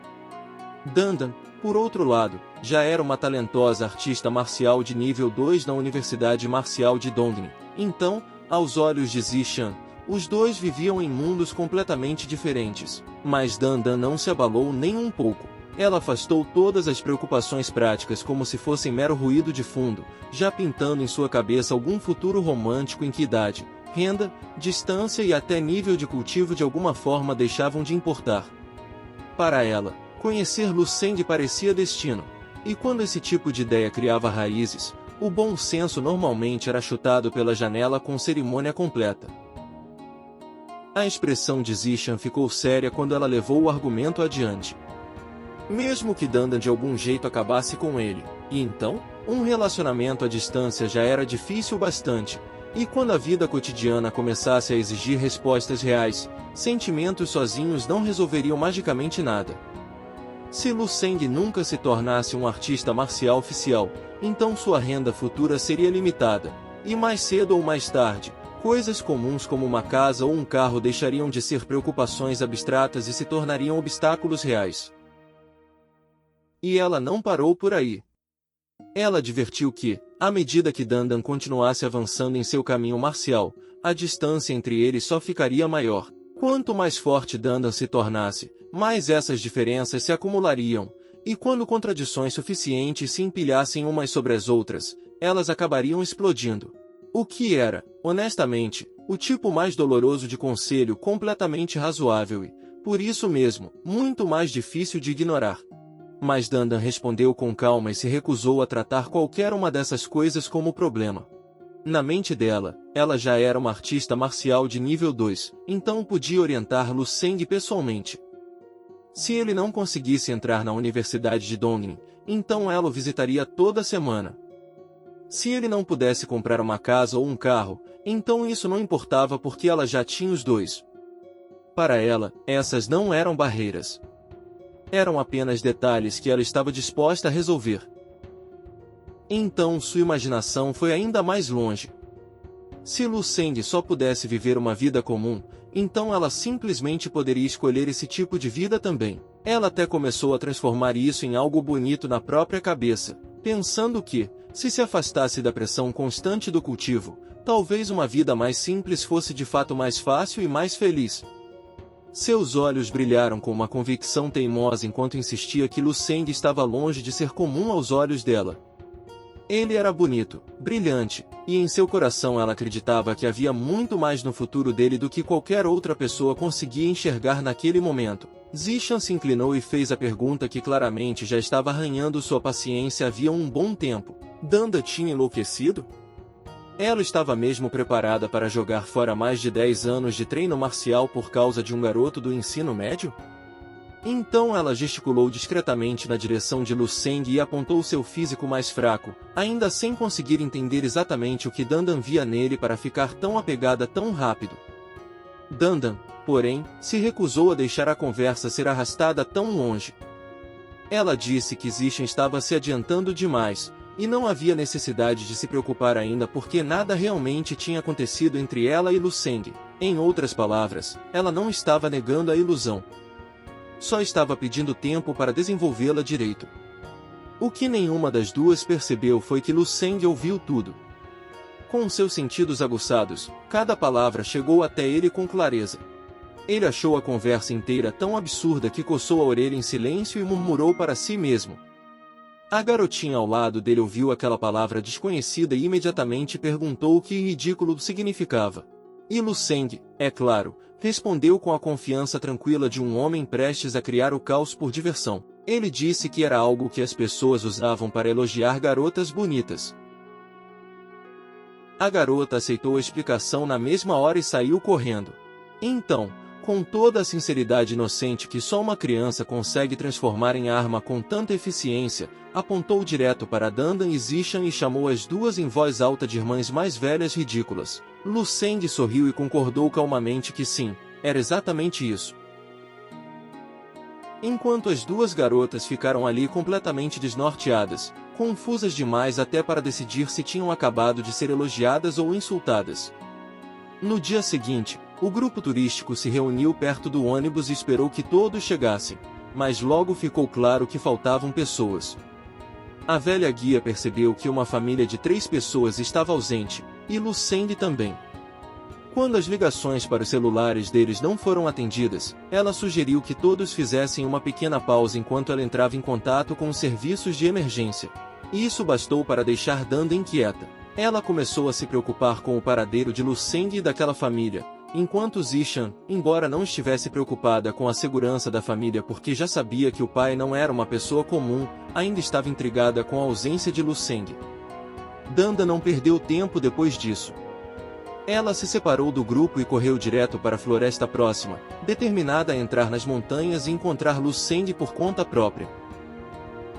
Dandan, por outro lado, já era uma talentosa artista marcial de nível 2 na Universidade Marcial de Dongni. Então, aos olhos de Zishan, os dois viviam em mundos completamente diferentes. Mas Dandan não se abalou nem um pouco. Ela afastou todas as preocupações práticas como se fossem mero ruído de fundo, já pintando em sua cabeça algum futuro romântico em que idade, renda, distância e até nível de cultivo de alguma forma deixavam de importar. Para ela, conhecer Lu Seng parecia destino, e quando esse tipo de ideia criava raízes, o bom senso normalmente era chutado pela janela com cerimônia completa. A expressão de Zishan ficou séria quando ela levou o argumento adiante. Mesmo que Dandan de algum jeito acabasse com ele, e então, um relacionamento à distância já era difícil bastante, e quando a vida cotidiana começasse a exigir respostas reais, sentimentos sozinhos não resolveriam magicamente nada. Se Lu Seng nunca se tornasse um artista marcial oficial, então sua renda futura seria limitada, e mais cedo ou mais tarde, coisas comuns como uma casa ou um carro deixariam de ser preocupações abstratas e se tornariam obstáculos reais. E ela não parou por aí. Ela advertiu que, à medida que Dandan continuasse avançando em seu caminho marcial, a distância entre eles só ficaria maior. Quanto mais forte Dandan se tornasse, mais essas diferenças se acumulariam, e quando contradições suficientes se empilhassem umas sobre as outras, elas acabariam explodindo. O que era, honestamente, o tipo mais doloroso de conselho completamente razoável e, por isso mesmo, muito mais difícil de ignorar. Mas Dandan respondeu com calma e se recusou a tratar qualquer uma dessas coisas como problema. Na mente dela, ela já era uma artista marcial de nível 2, então podia orientar Lu Seng pessoalmente. Se ele não conseguisse entrar na Universidade de Dongni, então ela o visitaria toda semana. Se ele não pudesse comprar uma casa ou um carro, então isso não importava porque ela já tinha os dois. Para ela, essas não eram barreiras. Eram apenas detalhes que ela estava disposta a resolver. Então sua imaginação foi ainda mais longe. Se Lu Seng só pudesse viver uma vida comum, então ela simplesmente poderia escolher esse tipo de vida também. Ela até começou a transformar isso em algo bonito na própria cabeça, pensando que, se afastasse da pressão constante do cultivo, talvez uma vida mais simples fosse de fato mais fácil e mais feliz. Seus olhos brilharam com uma convicção teimosa enquanto insistia que Lu Seng estava longe de ser comum aos olhos dela. Ele era bonito, brilhante, e em seu coração ela acreditava que havia muito mais no futuro dele do que qualquer outra pessoa conseguia enxergar naquele momento. Zishan se inclinou e fez a pergunta que claramente já estava arranhando sua paciência havia um bom tempo. Danda tinha enlouquecido? Ela estava mesmo preparada para jogar fora mais de 10 anos de treino marcial por causa de um garoto do ensino médio? Então ela gesticulou discretamente na direção de Lu Seng e apontou seu físico mais fraco, ainda sem conseguir entender exatamente o que Dandan via nele para ficar tão apegada tão rápido. Dandan, porém, se recusou a deixar a conversa ser arrastada tão longe. Ela disse que Zishan estava se adiantando demais, e não havia necessidade de se preocupar ainda porque nada realmente tinha acontecido entre ela e Lu Seng. Em outras palavras, ela não estava negando a ilusão. Só estava pedindo tempo para desenvolvê-la direito. O que nenhuma das duas percebeu foi que Lu Seng ouviu tudo. Com seus sentidos aguçados, cada palavra chegou até ele com clareza. Ele achou a conversa inteira tão absurda que coçou a orelha em silêncio e murmurou para si mesmo. A garotinha ao lado dele ouviu aquela palavra desconhecida e imediatamente perguntou o que ridículo significava. E Lu Seng, é claro, respondeu com a confiança tranquila de um homem prestes a criar o caos por diversão. Ele disse que era algo que as pessoas usavam para elogiar garotas bonitas. A garota aceitou a explicação na mesma hora e saiu correndo. Então, com toda a sinceridade inocente que só uma criança consegue transformar em arma com tanta eficiência, apontou direto para Dandan e Zishan e chamou as duas em voz alta de irmãs mais velhas ridículas. Lu Seng sorriu e concordou calmamente que sim, era exatamente isso. Enquanto as duas garotas ficaram ali completamente desnorteadas, confusas demais até para decidir se tinham acabado de ser elogiadas ou insultadas. No dia seguinte, o grupo turístico se reuniu perto do ônibus e esperou que todos chegassem, mas logo ficou claro que faltavam pessoas. A velha guia percebeu que uma família de 3 pessoas estava ausente, e Lu Seng também. Quando as ligações para os celulares deles não foram atendidas, ela sugeriu que todos fizessem uma pequena pausa enquanto ela entrava em contato com os serviços de emergência. E isso bastou para deixar Danda inquieta. Ela começou a se preocupar com o paradeiro de Lu Seng e daquela família, enquanto Zishan, embora não estivesse preocupada com a segurança da família porque já sabia que o pai não era uma pessoa comum, ainda estava intrigada com a ausência de Lu Seng. Danda não perdeu tempo depois disso. Ela se separou do grupo e correu direto para a floresta próxima, determinada a entrar nas montanhas e encontrar Lu Seng por conta própria.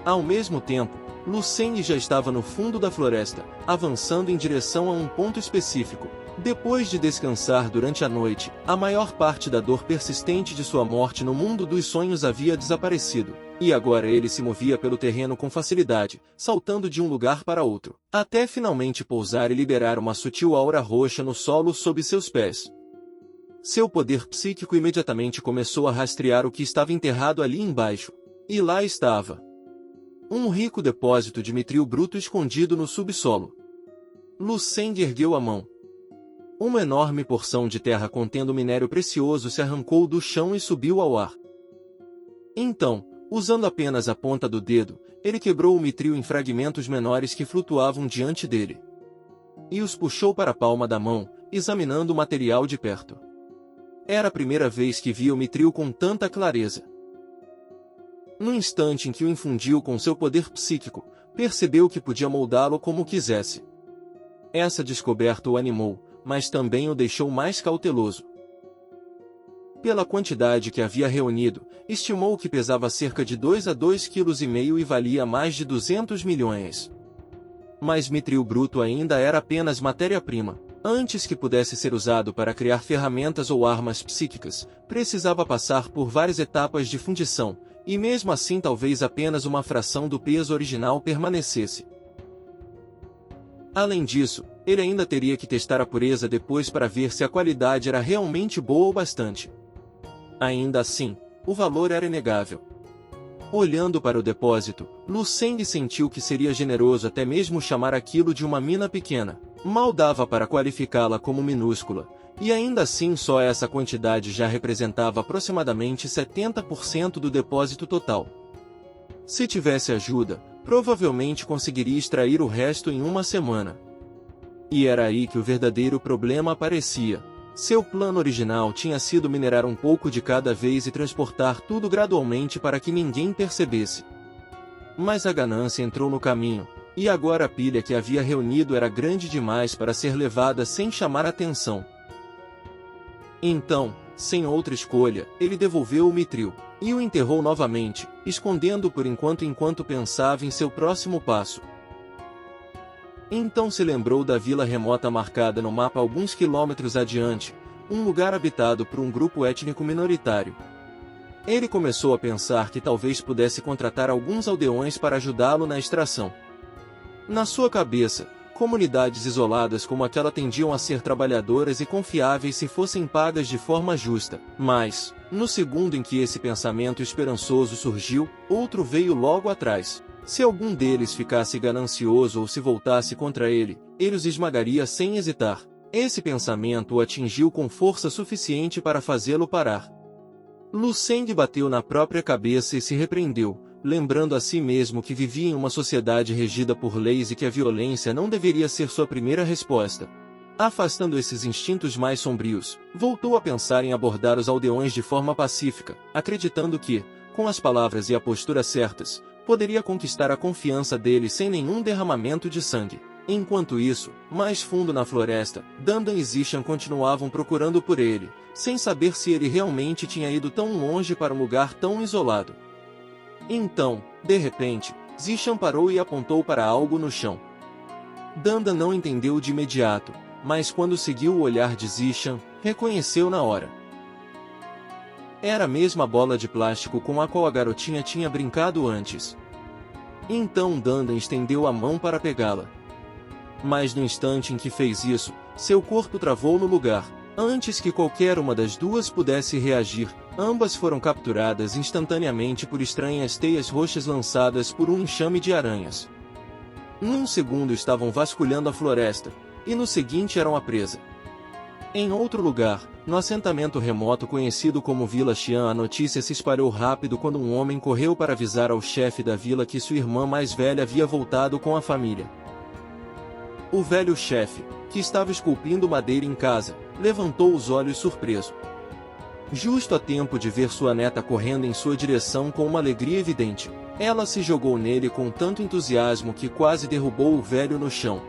Ao mesmo tempo, Lu Seng já estava no fundo da floresta, avançando em direção a um ponto específico. Depois de descansar durante a noite, a maior parte da dor persistente de sua morte no mundo dos sonhos havia desaparecido, e agora ele se movia pelo terreno com facilidade, saltando de um lugar para outro, até finalmente pousar e liberar uma sutil aura roxa no solo sob seus pés. Seu poder psíquico imediatamente começou a rastrear o que estava enterrado ali embaixo. E lá estava. Um rico depósito de mitril bruto escondido no subsolo. Lu Seng ergueu a mão. Uma enorme porção de terra contendo minério precioso se arrancou do chão e subiu ao ar. Então, usando apenas a ponta do dedo, ele quebrou o mitril em fragmentos menores que flutuavam diante dele. E os puxou para a palma da mão, examinando o material de perto. Era a primeira vez que via o mitril com tanta clareza. No instante em que o infundiu com seu poder psíquico, percebeu que podia moldá-lo como quisesse. Essa descoberta o animou, mas também o deixou mais cauteloso. Pela quantidade que havia reunido, estimou que pesava cerca de 2 a 2,5 kg e valia mais de 200 milhões. Mas mitril bruto ainda era apenas matéria-prima. Antes que pudesse ser usado para criar ferramentas ou armas psíquicas, precisava passar por várias etapas de fundição, e mesmo assim talvez apenas uma fração do peso original permanecesse. Além disso, ele ainda teria que testar a pureza depois para ver se a qualidade era realmente boa o bastante. Ainda assim, o valor era inegável. Olhando para o depósito, Lu Seng sentiu que seria generoso até mesmo chamar aquilo de uma mina pequena. Mal dava para qualificá-la como minúscula, E ainda assim só essa quantidade já representava aproximadamente 70% do depósito total. Se tivesse ajuda, provavelmente conseguiria extrair o resto em uma semana. E era aí que o verdadeiro problema aparecia. Seu plano original tinha sido minerar um pouco de cada vez e transportar tudo gradualmente para que ninguém percebesse. Mas a ganância entrou no caminho, e agora a pilha que havia reunido era grande demais para ser levada sem chamar atenção. Então, sem outra escolha, ele devolveu o mitril, e o enterrou novamente, escondendo-o por enquanto pensava em seu próximo passo. Então se lembrou da vila remota marcada no mapa alguns quilômetros adiante, um lugar habitado por um grupo étnico minoritário. Ele começou a pensar que talvez pudesse contratar alguns aldeões para ajudá-lo na extração. Na sua cabeça, comunidades isoladas como aquela tendiam a ser trabalhadoras e confiáveis se fossem pagas de forma justa. Mas, no segundo em que esse pensamento esperançoso surgiu, outro veio logo atrás. Se algum deles ficasse ganancioso ou se voltasse contra ele, ele os esmagaria sem hesitar. Esse pensamento o atingiu com força suficiente para fazê-lo parar. Lu Seng bateu na própria cabeça e se repreendeu, lembrando a si mesmo que vivia em uma sociedade regida por leis e que a violência não deveria ser sua primeira resposta. Afastando esses instintos mais sombrios, voltou a pensar em abordar os aldeões de forma pacífica, acreditando que, com as palavras e a postura certas, poderia conquistar a confiança deles sem nenhum derramamento de sangue. Enquanto isso, mais fundo na floresta, Dandan e Zishan continuavam procurando por ele, sem saber se ele realmente tinha ido tão longe para um lugar tão isolado. Então, de repente, Zishan parou e apontou para algo no chão. Dandan não entendeu de imediato, mas quando seguiu o olhar de Zishan, reconheceu na hora. Era a mesma bola de plástico com a qual a garotinha tinha brincado antes. Então Dandan estendeu a mão para pegá-la. Mas no instante em que fez isso, seu corpo travou no lugar. Antes que qualquer uma das duas pudesse reagir, ambas foram capturadas instantaneamente por estranhas teias roxas lançadas por um enxame de aranhas. Num segundo estavam vasculhando a floresta, e no seguinte eram a presa. Em outro lugar, no assentamento remoto conhecido como Vila Xian, a notícia se espalhou rápido quando um homem correu para avisar ao chefe da vila que sua irmã mais velha havia voltado com a família. O velho chefe, que estava esculpindo madeira em casa, levantou os olhos surpreso. Justo a tempo de ver sua neta correndo em sua direção com uma alegria evidente, ela se jogou nele com tanto entusiasmo que quase derrubou o velho no chão.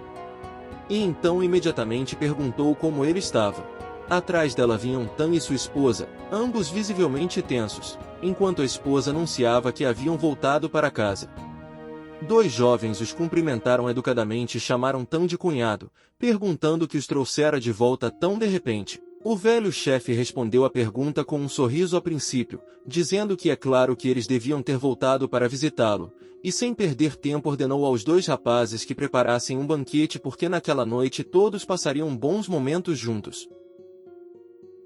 E então imediatamente perguntou como ele estava. Atrás dela vinham Tan e sua esposa, ambos visivelmente tensos, enquanto a esposa anunciava que haviam voltado para casa. Dois jovens os cumprimentaram educadamente e chamaram Tan de cunhado, perguntando o que os trouxera de volta tão de repente. O velho chefe respondeu à pergunta com um sorriso a princípio, dizendo que é claro que eles deviam ter voltado para visitá-lo, e sem perder tempo ordenou aos dois rapazes que preparassem um banquete porque naquela noite todos passariam bons momentos juntos.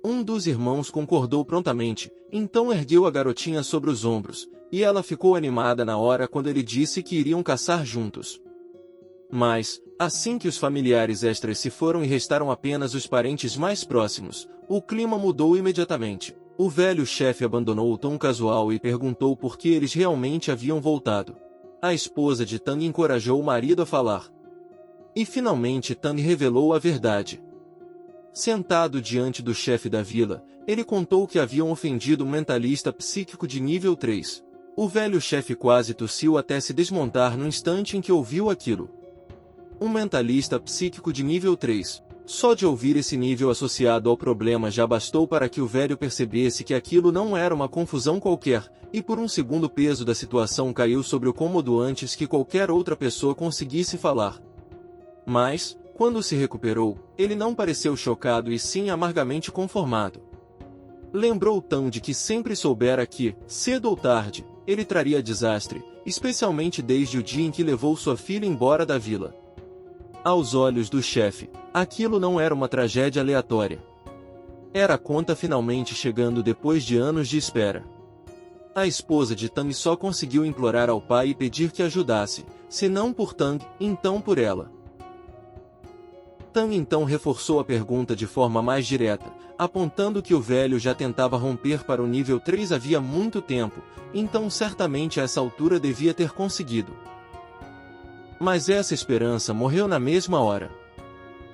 Um dos irmãos concordou prontamente, então ergueu a garotinha sobre os ombros, e ela ficou animada na hora quando ele disse que iriam caçar juntos. Mas, assim que os familiares extras se foram e restaram apenas os parentes mais próximos, o clima mudou imediatamente. O velho chefe abandonou o tom casual e perguntou por que eles realmente haviam voltado. A esposa de Tang encorajou o marido a falar. E finalmente Tang revelou a verdade. Sentado diante do chefe da vila, ele contou que haviam ofendido um mentalista psíquico de nível 3. O velho chefe quase tossiu até se desmontar no instante em que ouviu aquilo. Um mentalista psíquico de nível 3. Só de ouvir esse nível associado ao problema já bastou para que o velho percebesse que aquilo não era uma confusão qualquer, e por um segundo o peso da situação caiu sobre o cômodo antes que qualquer outra pessoa conseguisse falar. Mas, quando se recuperou, ele não pareceu chocado e sim amargamente conformado. Lembrou Tan de que sempre soubera que, cedo ou tarde, ele traria desastre, especialmente desde o dia em que levou sua filha embora da vila. Aos olhos do chefe, aquilo não era uma tragédia aleatória. Era a conta finalmente chegando depois de anos de espera. A esposa de Tang só conseguiu implorar ao pai e pedir que ajudasse, se não por Tang, então por ela. Tang então reforçou a pergunta de forma mais direta, apontando que o velho já tentava romper para o nível 3 havia muito tempo, então certamente a essa altura devia ter conseguido. Mas essa esperança morreu na mesma hora.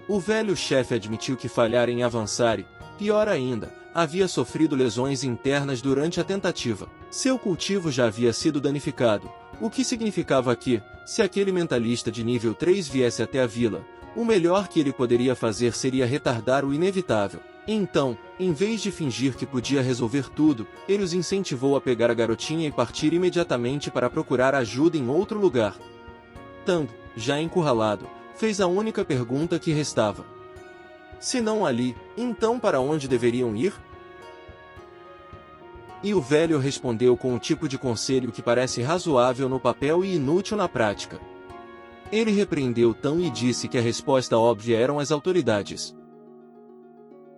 O velho chefe admitiu que falhara em avançar e, pior ainda, havia sofrido lesões internas durante a tentativa. Seu cultivo já havia sido danificado, o que significava que, se aquele mentalista de nível 3 viesse até a vila, o melhor que ele poderia fazer seria retardar o inevitável. Então, em vez de fingir que podia resolver tudo, ele os incentivou a pegar a garotinha e partir imediatamente para procurar ajuda em outro lugar. Tang, já encurralado, fez a única pergunta que restava. Se não ali, então para onde deveriam ir? E o velho respondeu com o tipo de conselho que parece razoável no papel e inútil na prática. Ele repreendeu Tang e disse que a resposta óbvia eram as autoridades.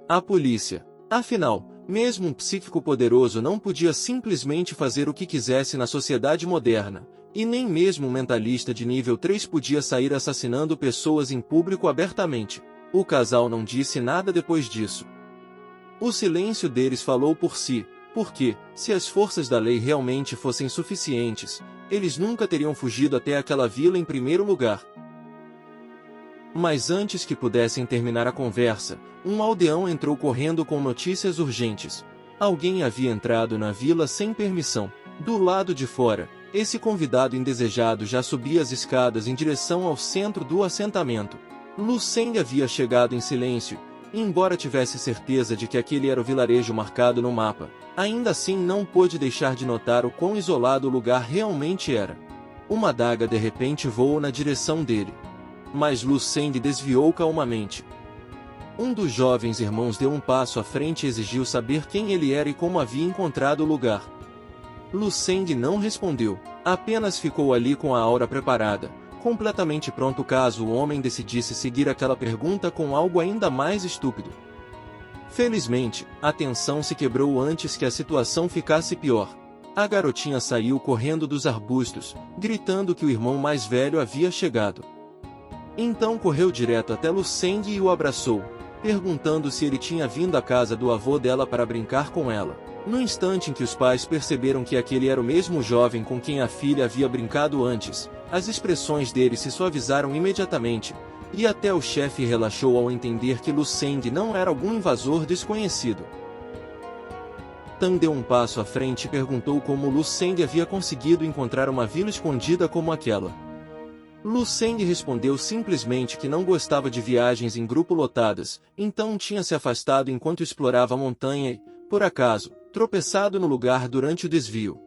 A polícia. Afinal, mesmo um psíquico poderoso não podia simplesmente fazer o que quisesse na sociedade moderna, e nem mesmo um mentalista de nível 3 podia sair assassinando pessoas em público abertamente. O casal não disse nada depois disso. O silêncio deles falou por si, porque, se as forças da lei realmente fossem suficientes, eles nunca teriam fugido até aquela vila em primeiro lugar. Mas antes que pudessem terminar a conversa, um aldeão entrou correndo com notícias urgentes. Alguém havia entrado na vila sem permissão. Do lado de fora, esse convidado indesejado já subia as escadas em direção ao centro do assentamento. Lu Seng havia chegado em silêncio, e embora tivesse certeza de que aquele era o vilarejo marcado no mapa, ainda assim não pôde deixar de notar o quão isolado o lugar realmente era. Uma adaga de repente voou na direção dele. Mas Lu Seng desviou calmamente. Um dos jovens irmãos deu um passo à frente e exigiu saber quem ele era e como havia encontrado o lugar. Lu Seng não respondeu, apenas ficou ali com a aura preparada, completamente pronto caso o homem decidisse seguir aquela pergunta com algo ainda mais estúpido. Felizmente, a tensão se quebrou antes que a situação ficasse pior. A garotinha saiu correndo dos arbustos, gritando que o irmão mais velho havia chegado. Então correu direto até Lu Seng e o abraçou, perguntando se ele tinha vindo à casa do avô dela para brincar com ela. No instante em que os pais perceberam que aquele era o mesmo jovem com quem a filha havia brincado antes, as expressões deles se suavizaram imediatamente, e até o chefe relaxou ao entender que Lu Seng não era algum invasor desconhecido. Tang deu um passo à frente e perguntou como Lu Seng havia conseguido encontrar uma vila escondida como aquela. Lu Seng respondeu simplesmente que não gostava de viagens em grupo lotadas, então tinha se afastado enquanto explorava a montanha e, por acaso, tropeçado no lugar durante o desvio.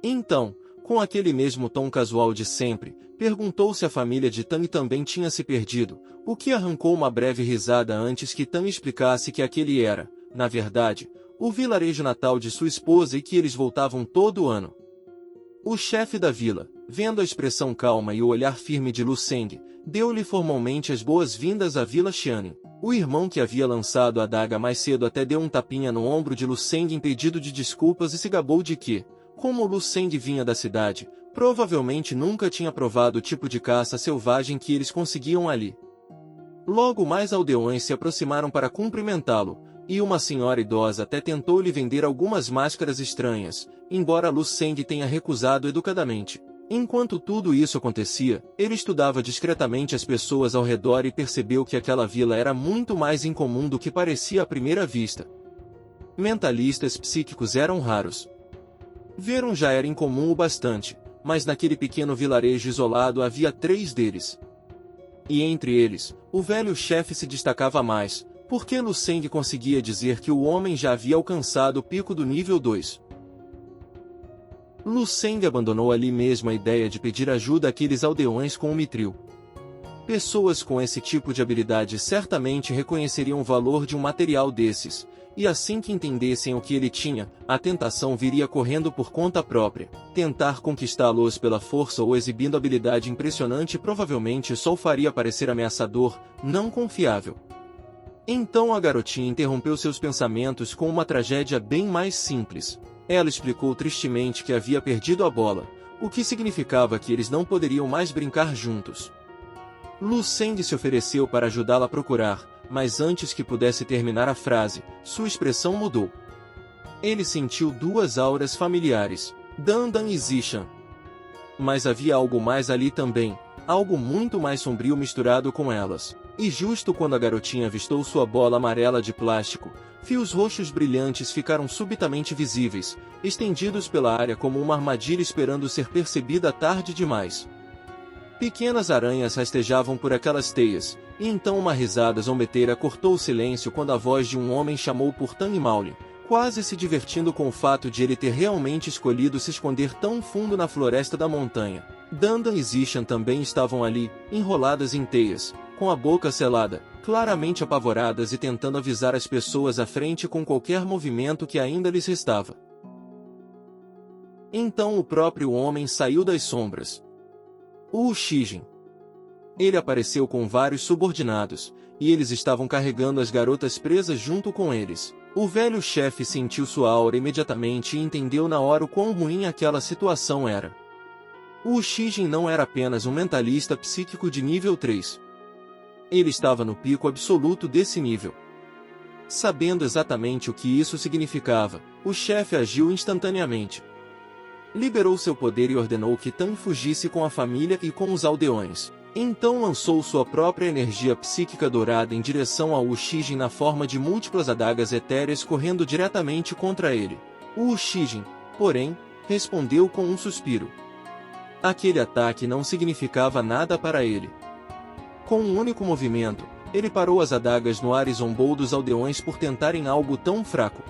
Então, com aquele mesmo tom casual de sempre, perguntou se a família de Tang também tinha se perdido, o que arrancou uma breve risada antes que Tang explicasse que aquele era, na verdade, o vilarejo natal de sua esposa e que eles voltavam todo ano. O chefe da vila, vendo a expressão calma e o olhar firme de Lu Seng, deu-lhe formalmente as boas-vindas à Vila Xianin. O irmão que havia lançado a adaga mais cedo até deu um tapinha no ombro de Lu Seng em pedido de desculpas e se gabou de que, como Lu Seng vinha da cidade, provavelmente nunca tinha provado o tipo de caça selvagem que eles conseguiam ali. Logo mais aldeões se aproximaram para cumprimentá-lo, e uma senhora idosa até tentou lhe vender algumas máscaras estranhas, embora Lu Seng tenha recusado educadamente. Enquanto tudo isso acontecia, ele estudava discretamente as pessoas ao redor e percebeu que aquela vila era muito mais incomum do que parecia à primeira vista. Mentalistas psíquicos eram raros. Ver um já era incomum o bastante, mas naquele pequeno vilarejo isolado havia 3 deles. E entre eles, o velho chefe se destacava mais, porque Lu Seng conseguia dizer que o homem já havia alcançado o pico do nível 2. Lu Seng abandonou ali mesmo a ideia de pedir ajuda àqueles aldeões com o mitril. Pessoas com esse tipo de habilidade certamente reconheceriam o valor de um material desses, e assim que entendessem o que ele tinha, a tentação viria correndo por conta própria. Tentar conquistá-los pela força ou exibindo habilidade impressionante provavelmente só o faria parecer ameaçador, não confiável. Então a garotinha interrompeu seus pensamentos com uma tragédia bem mais simples. Ela explicou tristemente que havia perdido a bola, o que significava que eles não poderiam mais brincar juntos. Lu Seng se ofereceu para ajudá-la a procurar, mas antes que pudesse terminar a frase, sua expressão mudou. Ele sentiu duas auras familiares, Dandan e Zishan. Mas havia algo mais ali também, algo muito mais sombrio misturado com elas. E justo quando a garotinha avistou sua bola amarela de plástico, fios roxos brilhantes ficaram subitamente visíveis, estendidos pela área como uma armadilha esperando ser percebida tarde demais. Pequenas aranhas rastejavam por aquelas teias, e então uma risada zombeteira cortou o silêncio quando a voz de um homem chamou por Tang Maulin, quase se divertindo com o fato de ele ter realmente escolhido se esconder tão fundo na floresta da montanha. Dandan e Zishan também estavam ali, enroladas em teias, com a boca selada, claramente apavoradas e tentando avisar as pessoas à frente com qualquer movimento que ainda lhes restava. Então o próprio homem saiu das sombras. O Shijin. Ele apareceu com vários subordinados, e eles estavam carregando as garotas presas junto com eles. O velho chefe sentiu sua aura imediatamente e entendeu na hora o quão ruim aquela situação era. O Shijin não era apenas um mentalista psíquico de nível 3. Ele estava no pico absoluto desse nível. Sabendo exatamente o que isso significava, o chefe agiu instantaneamente. Liberou seu poder e ordenou que Tan fugisse com a família e com os aldeões. Então lançou sua própria energia psíquica dourada em direção ao Shijin na forma de múltiplas adagas etéreas correndo diretamente contra ele. O Shijin, porém, respondeu com um suspiro. Aquele ataque não significava nada para ele. Com um único movimento, ele parou as adagas no ar e zombou dos aldeões por tentarem algo tão fraco.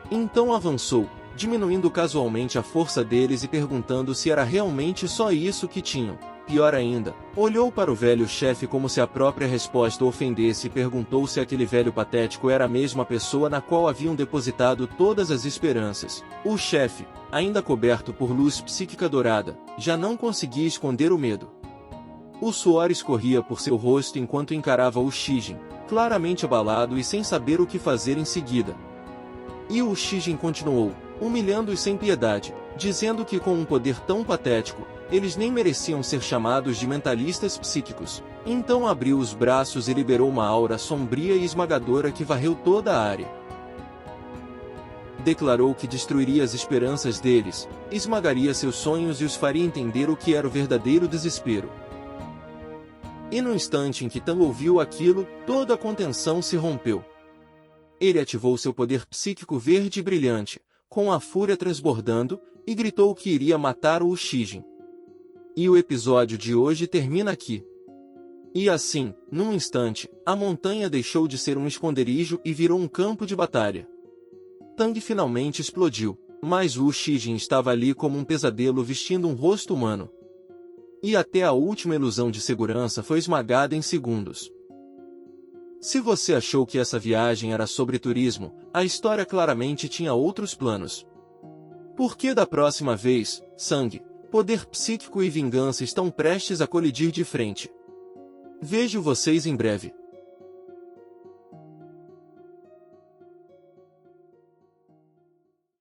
Então avançou, diminuindo casualmente a força deles e perguntando se era realmente só isso que tinham. Pior ainda, olhou para o velho chefe como se a própria resposta o ofendesse e perguntou se aquele velho patético era a mesma pessoa na qual haviam depositado todas as esperanças. O chefe, ainda coberto por luz psíquica dourada, já não conseguia esconder o medo. O suor escorria por seu rosto enquanto encarava o Shijin, claramente abalado e sem saber o que fazer em seguida. E o Shijin continuou, humilhando-os sem piedade, dizendo que com um poder tão patético, eles nem mereciam ser chamados de mentalistas psíquicos. Então abriu os braços e liberou uma aura sombria e esmagadora que varreu toda a área. Declarou que destruiria as esperanças deles, esmagaria seus sonhos e os faria entender o que era o verdadeiro desespero. E no instante em que Tan ouviu aquilo, toda a contenção se rompeu. Ele ativou seu poder psíquico verde e brilhante, com a fúria transbordando, e gritou que iria matar o Shijin. E o episódio de hoje termina aqui. E assim, num instante, a montanha deixou de ser um esconderijo e virou um campo de batalha. Tang finalmente explodiu, mas o Shijin estava ali como um pesadelo vestindo um rosto humano. E até a última ilusão de segurança foi esmagada em segundos. Se você achou que essa viagem era sobre turismo, a história claramente tinha outros planos. Porque da próxima vez, sangue, poder psíquico e vingança estão prestes a colidir de frente. Vejo vocês em breve.